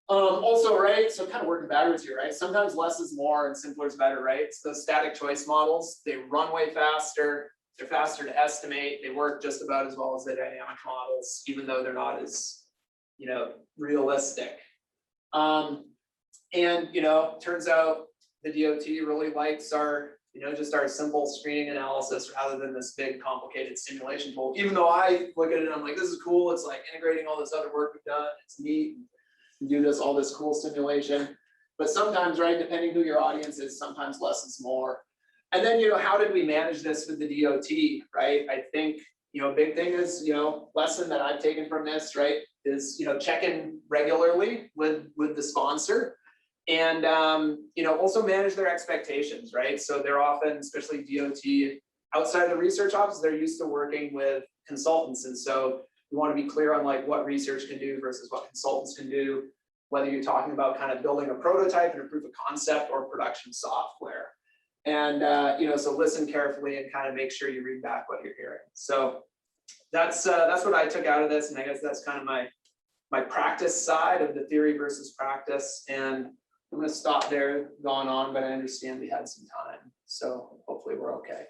Also, right, so kind of working backwards here, right? Sometimes less is more and simpler is better, right? So those static choice models, they run way faster, they're faster to estimate, they work just about as well as the dynamic models, even though they're not as, realistic. And, turns out the DOT really likes our, just our simple screening analysis rather than this big complicated simulation tool. Even though I look at it, I'm like, this is cool. It's like integrating all this other work we've done. It's neat. You do this, all this cool simulation. But sometimes, right, depending who your audience is, sometimes less is more. And then, how did we manage this with the DOT, right? I think, big thing is, lesson that I've taken from this, right, is, check in regularly with the sponsor. And, also manage their expectations, right? So they're often, especially DOT, outside the research office, they're used to working with consultants. And so you want to be clear on like what research can do versus what consultants can do, whether you're talking about kind of building a prototype and a proof of concept or production software. And, so listen carefully and kind of make sure you read back what you're hearing. So that's what I took out of this. And I guess that's kind of my practice side of the theory versus practice. And I'm going to stop there, going on, but I understand we had some time. So hopefully we're okay.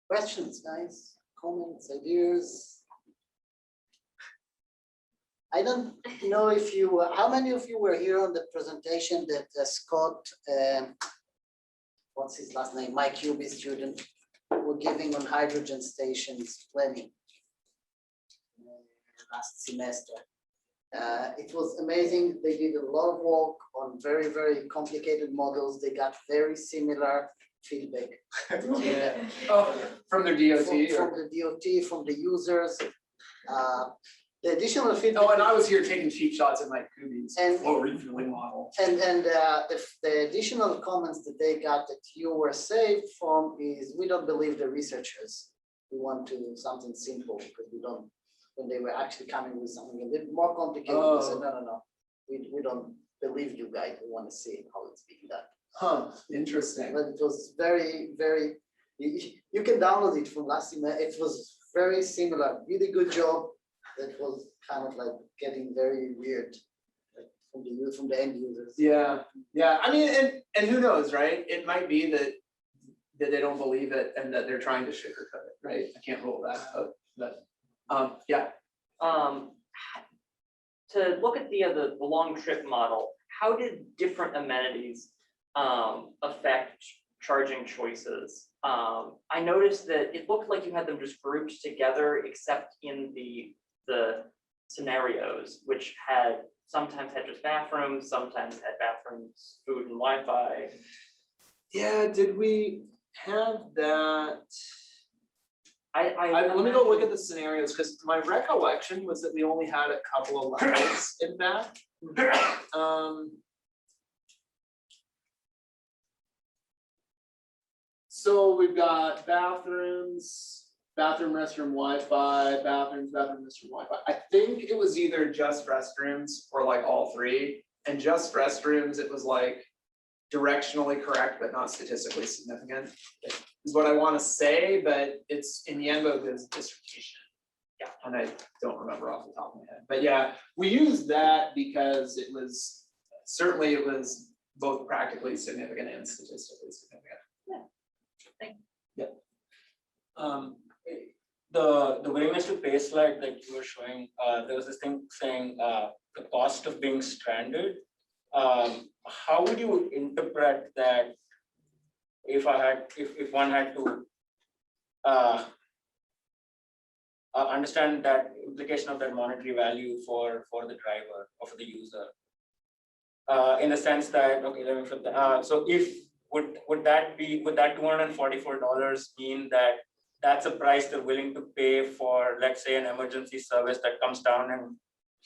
Questions, guys, comments, ideas? I don't know if you, how many of you were here on the presentation that Scott, what's his last name, Mike Hubie student, were giving on hydrogen stations planning last semester. It was amazing. They did a lot of work on very, very complicated models. They got very similar feedback. Yeah. Oh, from their DOT? From the DOT, from the users. The additional feedback. Oh, and I was here taking cheap shots at Mike Kubi's And- flow refueling model. And the additional comments that they got that you were saved from is, we don't believe the researchers. We want to do something simple because we don't, when they were actually coming with something a little more complicated, we said, no. We don't believe you guys. We want to see how it's being done. Huh, interesting. But it was very, very, you can download it from last semester. It was very similar, really good job. That was kind of like getting very weird like from the end users. Yeah. I mean, and who knows, right? It might be that they don't believe it and that they're trying to sugarcoat it, right? I can't rule that out. But yeah. To look at the long trip model, how did different amenities affect charging choices? I noticed that it looked like you had them just grouped together, except in the scenarios, which sometimes had just bathrooms, sometimes had bathrooms, food and Wi-Fi. Yeah, did we have that? Let Let me go look at the scenarios, because my recollection was that we only had a couple of levels in that. So we've got bathrooms, bathroom, restroom, Wi-Fi, bathrooms, bathroom, restroom, Wi-Fi. I think it was either just restrooms or like all three. And just restrooms, it was like directionally correct, but not statistically significant, is what I want to say, but it's in the end of his dissertation. Yeah, and I don't remember off the top of my head. But yeah, we used that because it was both practically significant and statistically significant. The willingness to pay slide that you were showing, there was this thing saying the cost of being stranded. How would you interpret that if one had to understand that implication of that monetary value for the driver or for the user? In the sense that, okay, let me flip that. So would that $244 mean that that's a price they're willing to pay for, let's say, an emergency service that comes down and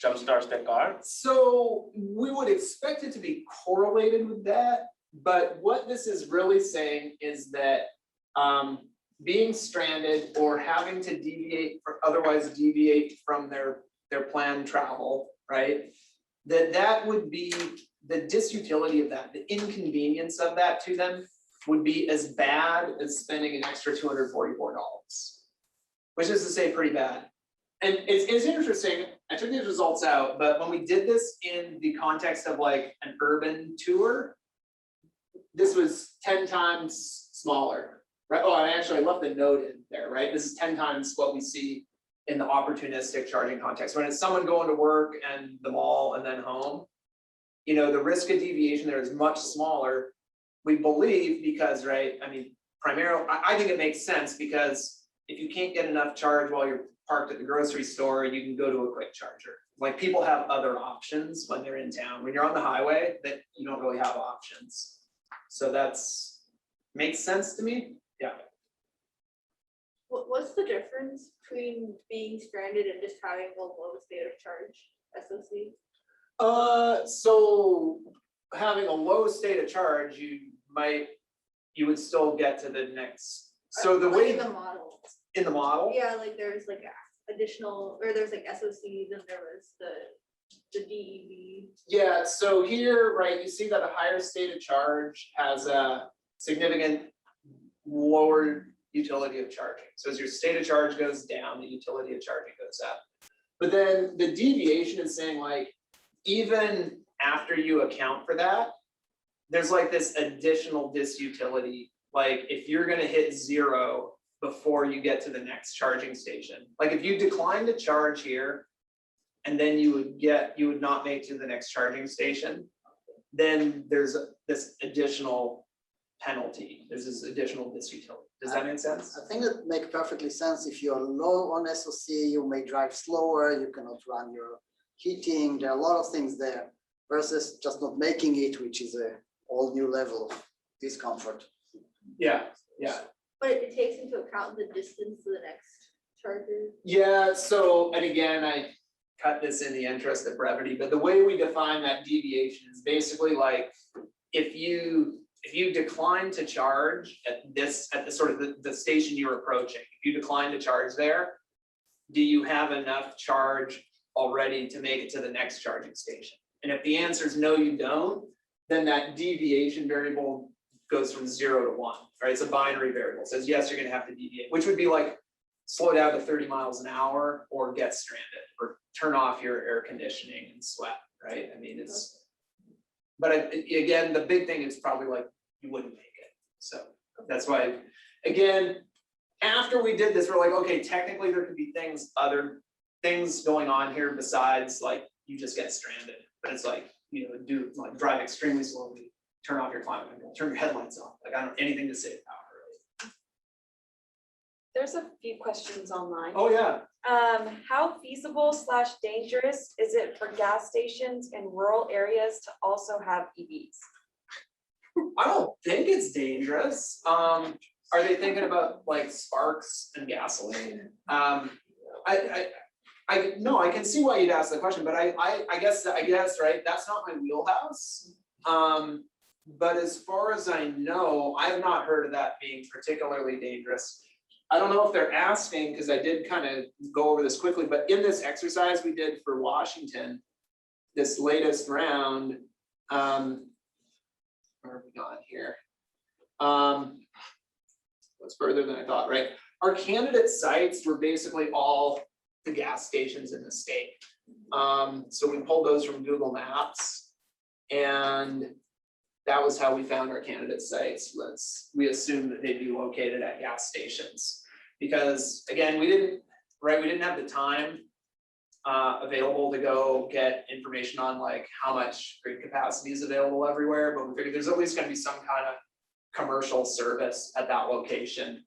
jumpstarts their car? So we would expect it to be correlated with that, but what this is really saying is that being stranded or having to otherwise deviate from their planned travel, right? That would be the disutility of that, the inconvenience of that to them would be as bad as spending an extra $244, which is to say pretty bad. And it's interesting, I took these results out, but when we did this in the context of like an urban tour, this was 10 times smaller, right? Oh, and actually I left the note in there, right? This is 10 times what we see in the opportunistic charging context. When it's someone going to work and the mall and then home, you know, the risk of deviation there is much smaller. We believe because, right, I mean, primarily, I think it makes sense because if you can't get enough charge while you're parked at the grocery store, you can go to a quick charger. Like people have other options when they're in town. When you're on the highway, that you don't really have options. So that's, makes sense to me, yeah. What's the difference between being stranded and just having a low state of charge SOC? So having a low state of charge, you would still get to the next, so the Like way, in the model. in the model? Yeah, like there's like additional, or there's like SOCs and there was the DEV. Yeah, so here, right, you see that a higher state of charge has a significant lower utility of charging. So as your state of charge goes down, the utility of charging goes up. But then the deviation is saying like, even after you account for that, there's like this additional disutility. Like if you're gonna hit 0 before you get to the next charging station, like if you decline to charge here, and then you would not make it to the next charging station, then there's this additional penalty, there's this additional disutility. Does that make sense? I think it makes perfectly sense. If you're low on SOC, you may drive slower, you cannot run your heating, there are a lot of things there, versus just not making it, which is a all new level of discomfort. Yeah, yeah. But it takes into account the distance to the next charger. Yeah, so, and again, I cut this in the interest of brevity, but the way we define that deviation is basically like, if you decline to charge at the sort of the station you're approaching, if you decline to charge there, do you have enough charge already to make it to the next charging station? And if the answer is no, you don't, then that deviation variable goes from 0 to 1, right? It's a binary variable. It says, yes, you're gonna have to deviate, which would be like slow down to 30 miles an hour or get stranded or turn off your air conditioning and sweat, right? I mean, it's, but again, the big thing is probably like, you wouldn't make it. So that's why, again, after we did this, we're like, okay, technically there could be other things going on here besides like, you just get stranded. But it's like, you know, drive extremely slowly, turn off your climate control, turn your headlights off. Like, I don't, anything to save power, really. There's a few questions online. Oh, yeah. How feasible / dangerous is it for gas stations in rural areas to also have EVs? I don't think it's dangerous. Are they thinking about like sparks and gasoline? No, I can see why you'd ask the question, but I guess, right, that's not my wheelhouse. But as far as I know, I have not heard of that being particularly dangerous. I don't know if they're asking, because I did kind of go over this quickly, but in this exercise we did for Washington, this latest round, where have we gone here? That's further than I thought, right? Our candidate sites were basically all the gas stations in the state. So we pulled those from Google Maps, and that was how we found our candidate sites. We assumed that they'd be located at gas stations. Because again, we didn't have the time available to go get information on like how much grid capacity is available everywhere, but we figured there's at least gonna be some kind of commercial service at that location.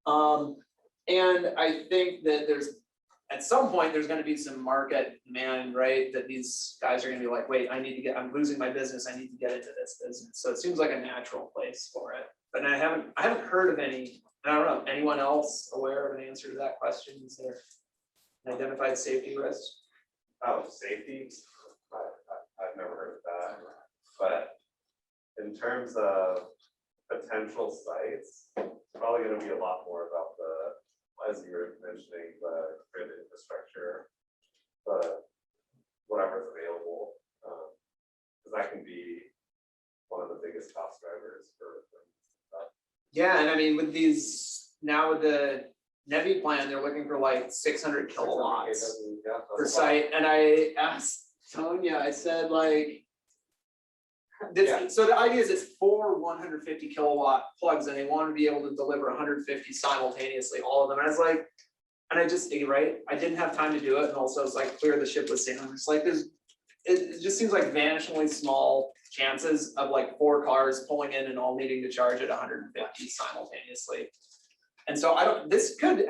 And I think that at some point, there's gonna be some market demand, right? That these guys are gonna be like, wait, I'm losing my business, I need to get into this business. So it seems like a natural place for it. But I haven't heard of any, I don't know, anyone else aware of an answer to that question? Is there an identified safety risk? Oh, safety, I've never heard of that, but in terms of potential sites, it's probably gonna be a lot more about as you were mentioning, the grid infrastructure, whatever's available, because that can be one of the biggest cost drivers for Yeah, and I mean, with these, now with the NEVI plan, they're looking for like 600 kilowatts Yeah, per that's a lot. site, and I asked Tonya, I said like. So the idea is it's 4 150 kilowatt plugs and they want to be able to deliver 150 simultaneously, all of them, and I was like. And I just, right, I didn't have time to do it, and also it's like clear the ship was sailing, it's like it just seems like vanishingly small chances of like 4 cars pulling in and all needing to charge at 150 simultaneously. And so this could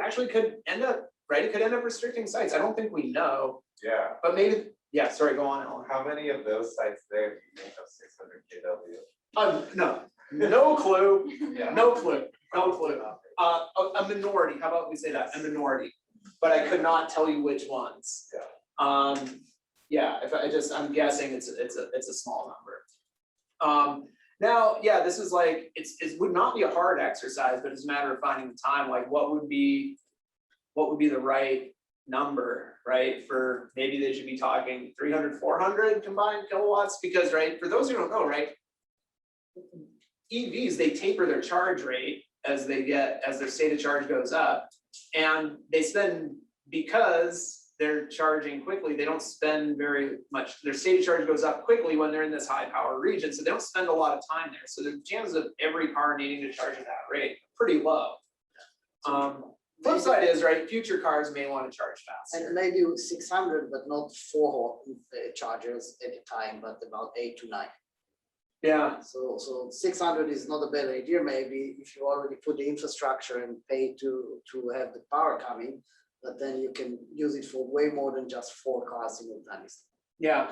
end up, right, it could end up restricting sites, I don't think we know, Yeah, but maybe, yeah, sorry, go on, Alan. how many of those sites there do you think have 600 kW? No clue, Yeah. no clue. A minority, how about we say that, a minority, but I could not tell you which ones. Yeah. Yeah, I'm guessing it's a small number. Now, yeah, this is like, it would not be a hard exercise, but it's a matter of finding the time, like what would be the right number, right? For maybe they should be talking 300, 400 combined kilowatts, because, right, for those who don't know, right? EVs, they taper their charge rate as their state of charge goes up, and because they're charging quickly, they don't spend very much, their state of charge goes up quickly when they're in this high power region, so they don't spend a lot of time there, so the chances of every car needing to charge at that rate are pretty low. Flip side is, right, future cars may want to charge faster. And maybe 600, but not 4 chargers at a time, but about 8 to 9. Yeah, So 600 is not a bad idea, maybe if you already put the infrastructure and pay to have the power coming, but then you can use it for way more than just 4 cars simultaneously. yeah,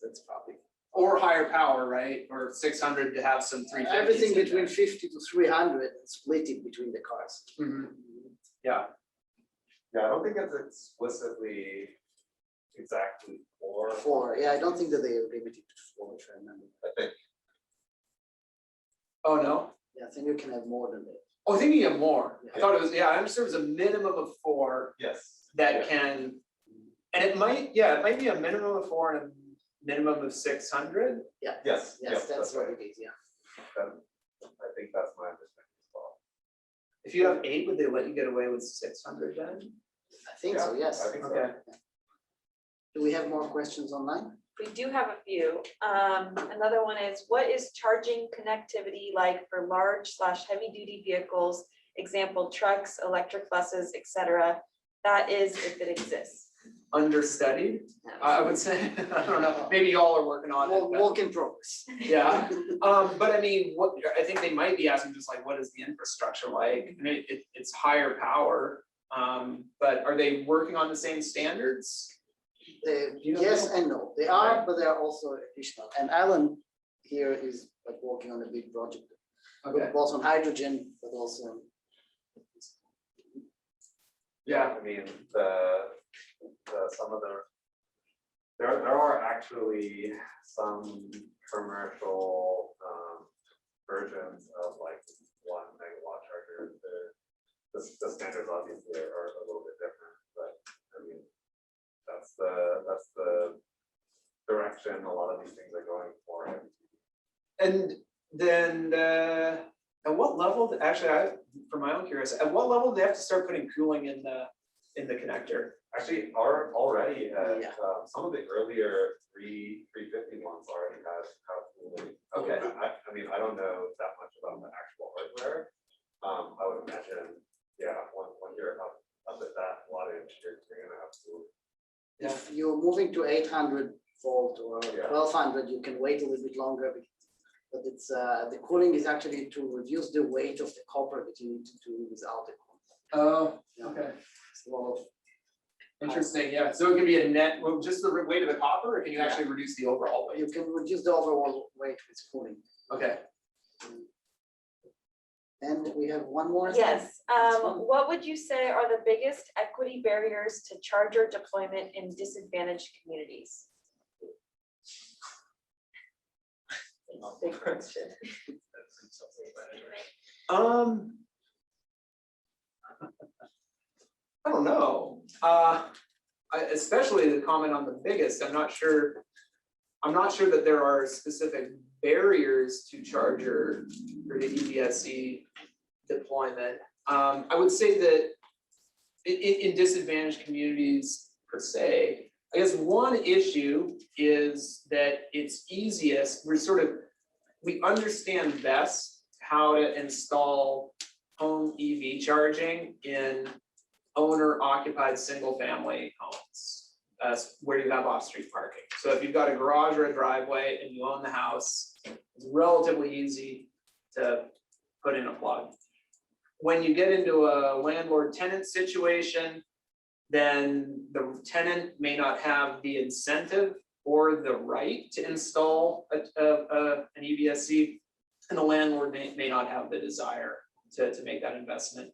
That's probably. or higher power, right, or 600 to have some 350s. Everything in between there. 50 to 300 and split it between the cars. Mhm. Yeah, Yeah, I don't think it's explicitly exactly 4. 4, yeah, I don't think that they are limited to 4, if I remember. I think. oh no, Yeah, I think you can have more than that. oh, I think you have more, I Yeah. thought it was, yeah, I understood it was a minimum of 4 Yes. that Yeah. can, and it might be a minimum of 4 and a minimum of 600. Yeah. Yes, Yes, that's what right. it is, yeah. I think that's my understanding as well. If you have 8, would they let you get away with 600 then? I think so, Yeah, yes. I think so. Okay. Do we have more questions online? We do have a few. Another one is, what is charging connectivity like for large/heavy duty vehicles? Example, trucks, electric buses, etc. That is, if it exists. Understudied, I would say, I don't know, maybe y'all are working on it, but- Work in progress. yeah, but I mean, I think they might be asking just like, what is the infrastructure like? I mean, it's higher power, but are they working on the same standards? You don't Yes know? and no, they are, but they are also additional. And Alan here is like working on a big project, Okay, both on hydrogen, but also. yeah, I mean, some of there are actually some commercial versions of like 1 megawatt charger. The standards obviously are a little bit different, but I mean, that's the direction a lot of these things are going for. and then, at what level, actually, for my own curiosity, at what level do they have to start putting cooling in the connector? Actually, already Yeah. some of the earlier 350 ones already have cooling. Okay. I mean, I don't know that much about the actual hardware. I would imagine, yeah, when you're up at that wattage, you're gonna have to. If you're moving to 800 volt or Yeah. 1200, you can wait a little bit longer. But it's the cooling is actually to reduce the weight of the copper that you need to do without the cooling. Oh, Yeah. okay, It's a lot of. interesting, yeah, so it can be a net, well, just the weight of the copper, or can you actually reduce the overall weight? You can reduce the overall weight with cooling. Okay, And we have one more. Yes, That's fine. what would you say are the biggest equity barriers to charger deployment in disadvantaged communities? Big question. I don't know, especially the comment on the biggest, I'm not sure that there are specific barriers to charger or to EVSE deployment. I would say that in disadvantaged communities per se, I guess one issue is that it's easiest, we understand best how to install home EV charging in owner occupied single family homes, where you have off-street parking. So if you've got a garage or a driveway and you own the house, it's relatively easy to put in a plug. When you get into a landlord-tenant situation, then the tenant may not have the incentive or the right to install an EVSC, and the landlord may not have the desire to make that investment.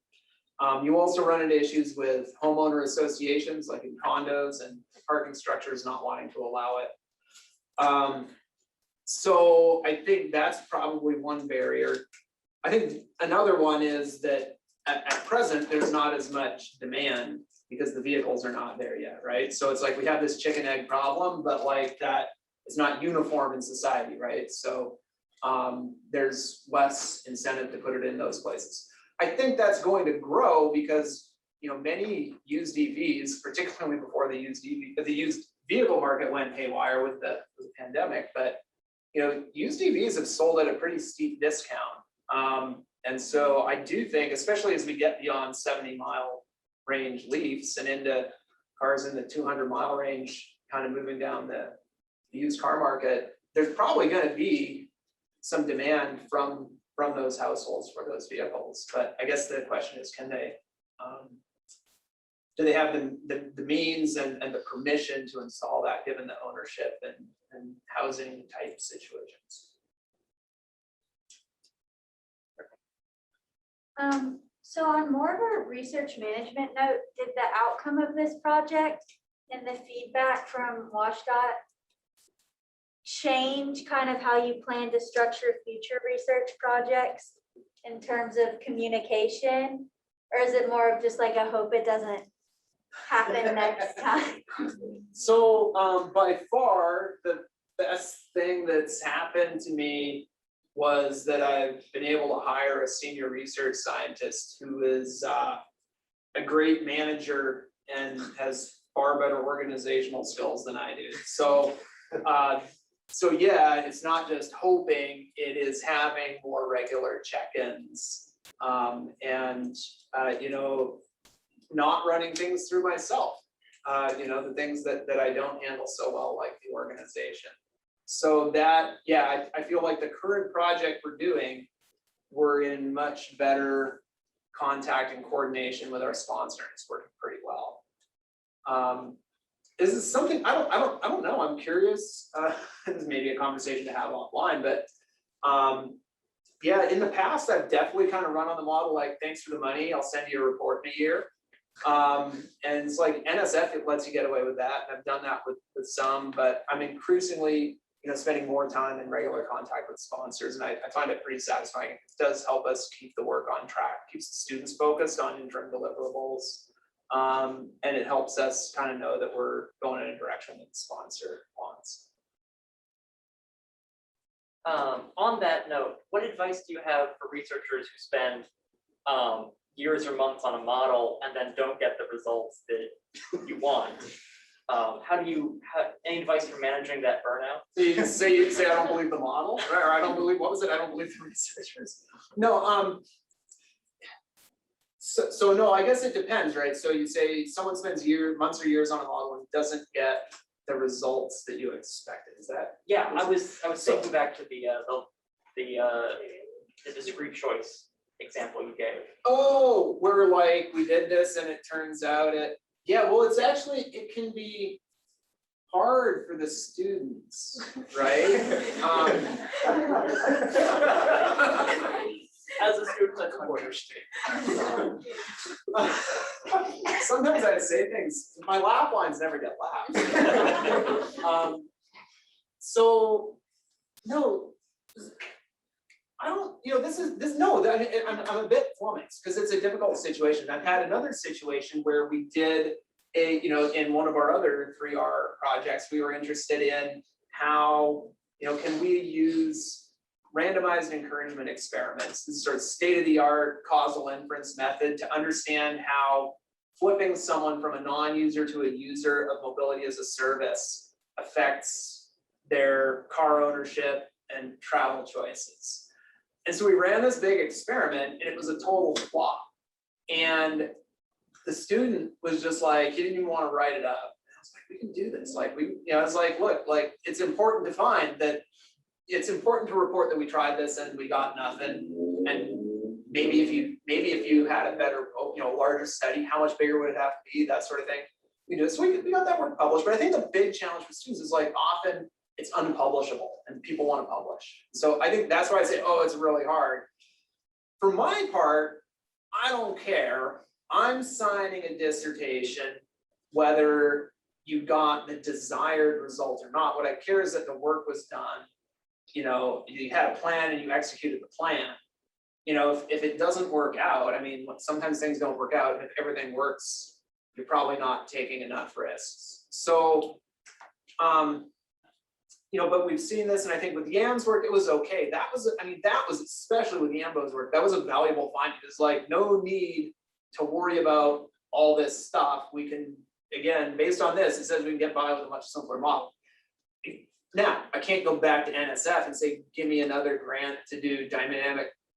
You also run into issues with homeowner associations, like in condos, and parking structures not wanting to allow it. So I think that's probably one barrier. I think another one is that at present, there's not as much demand because the vehicles are not there yet, right? So it's like we have this chicken egg problem, but like that, it's not uniform in society, right? So there's less incentive to put it in those places. I think that's going to grow because, you know, many used EVs, particularly before the used vehicle market went haywire with the pandemic, but you know, used EVs have sold at a pretty steep discount. And so I do think, especially as we get beyond 70-mile range Leafs and into cars in the 200-mile range, kind of moving down the used car market, there's probably going to be some demand from those households for those vehicles. But I guess the question is, can they, do they have the means and the permission to install that, given the ownership and housing type situations? So on more of a research management note, did the outcome of this project and the feedback from WashDOT change kind of how you plan to structure future research projects in terms of communication? Or is it more of just like a hope it doesn't happen next time? So by far, the best thing that's happened to me was that I've been able to hire a senior research scientist who is a great manager and has far better organizational skills than I do. So, so yeah, it's not just hoping, it is having more regular check-ins and you know, not running things through myself. You know, the things that I don't handle so well, like the organization. So that, yeah, I feel like the current project we're doing, we're in much better contact and coordination with our sponsor, and it's working pretty well. Is this something, I don't know, I'm curious, this is maybe a conversation to have offline, but yeah, in the past, I've definitely kind of run on the model, like, thanks for the money, I'll send you a report in a year. And it's like NSF, it lets you get away with that. I've done that with some, but I'm increasingly, you know, spending more time in regular contact with sponsors, and I find it pretty satisfying. It does help us keep the work on track, keeps the students focused on interim deliverables, and it helps us kind of know that we're going in a direction that the sponsor wants. On that note, what advice do you have for researchers who spend years or months on a model and then don't get the results that you want? How do you have any advice for managing that burnout? So you just say I don't believe the model, right? Or I don't believe, what was it? I don't believe the researchers. No, so no, I guess it depends, right? So you say someone spends months or years on a model and doesn't get the results that you expected. Is that? Yeah, I was thinking back to the discrete choice example you gave. Oh, we're like, we did this and it turns out yeah, well, it's actually, it can be hard for the students, right? As a student, that's understand. Sometimes I say things, my laugh lines never get laughed. So, no, I don't, you know, I'm a bit flummoxed because it's a difficult situation. I've had another situation where we did you know, in one of our other 3R projects, we were interested in how, you know, can we use randomized encouragement experiments, this sort of state-of-the-art causal inference method to understand how flipping someone from a non-user to a user of mobility as a service affects their car ownership and travel choices. And so we ran this big experiment and it was a total flop. And the student was just like, he didn't even want to write it up. And I was like, we can do this. Like I was like, look, like it's important to find that it's important to report that we tried this and we got nothing. And maybe if you had a better, larger study, how much bigger would it have to be, that sort of thing. We do it. So we got that work published. But I think the big challenge for students is like often it's unpublishable and people want to publish. So I think that's why I say, oh, it's really hard. For my part, I don't care. I'm signing a dissertation, whether you got the desired result or not. What I care is that the work was done. You had a plan and you executed the plan. If it doesn't work out, I mean, sometimes things don't work out. And if everything works, you're probably not taking enough risks. So, but we've seen this, and I think with Yam's work, it was okay. That was especially with Yambo's work, that was a valuable finding. It's like no need to worry about all this stuff. We can, again, based on this, it says we can get by with a much simpler model. Now, I can't go back to NSF and say, give me another grant to do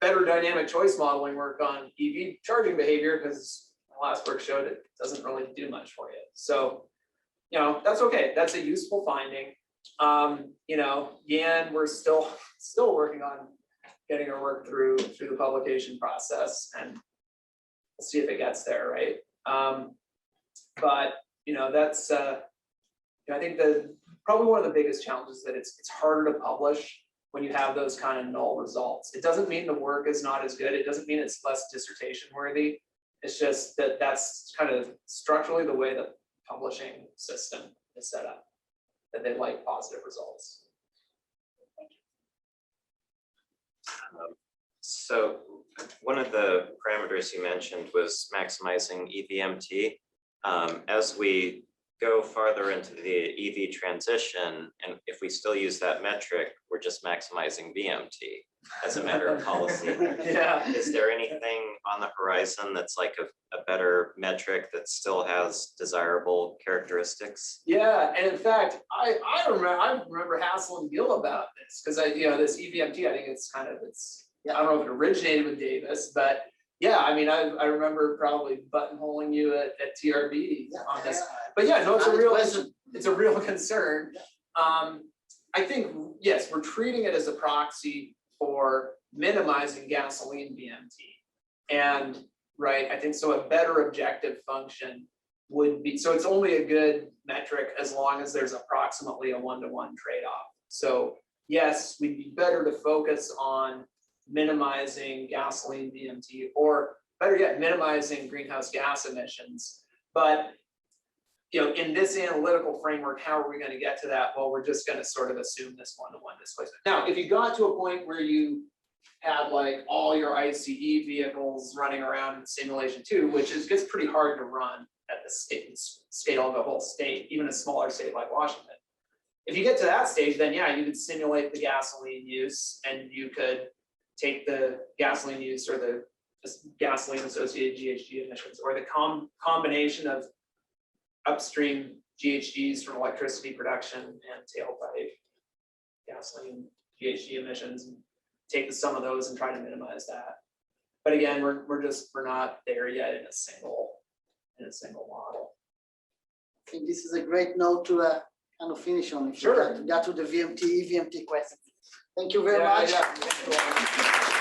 better dynamic choice modeling work on EV charging behavior, because my last work showed it doesn't really do much for you. So, that's okay. That's a useful finding. Yan, we're still working on getting our work through the publication process, and we'll see if it gets there, right? But that's I think probably one of the biggest challenges that it's harder to publish when you have those kind of null results. It doesn't mean the work is not as good. It doesn't mean it's less dissertation worthy. It's just that that's kind of structurally the way the publishing system is set up, that they like positive results. So one of the parameters you mentioned was maximizing EVMT. As we go farther into the EV transition, and if we still use that metric, we're just maximizing VMT as a matter of policy. Yeah. Is there anything on the horizon that's like a better metric that still has desirable characteristics? Yeah, and in fact, I remember hassling Gil about this because this EVMT, I think it's I don't know if it originated with Davis, but yeah, I mean, I remember probably buttonholing you at TRB on this. But yeah, no, it's a real concern. I think, yes, we're treating it as a proxy for minimizing gasoline VMT. And right, I think so a better objective function would be, so it's only a good metric as long as there's approximately a 1-to-1 trade-off. So yes, we'd be better to focus on minimizing gasoline VMT, or better yet, minimizing greenhouse gas emissions. But in this analytical framework, how are we going to get to that? Well, we're just going to sort of assume this 1-to-1 displacement. Now, if you got to a point where you had like all your ICE vehicles running around in simulation too, which gets pretty hard to run at the scale of the whole state, even a smaller state like Washington. If you get to that stage, then yeah, you could simulate the gasoline use, and you could take the gasoline use or the gasoline associated GHG emissions, or the combination of upstream GHGs from electricity production and tailpipe gasoline GHG emissions, and take the sum of those and try to minimize that. But again, we're not there yet in a single model. I think this is a great note to kind of finish on. Sure. To get to the VMT question. Thank you very much. Yeah.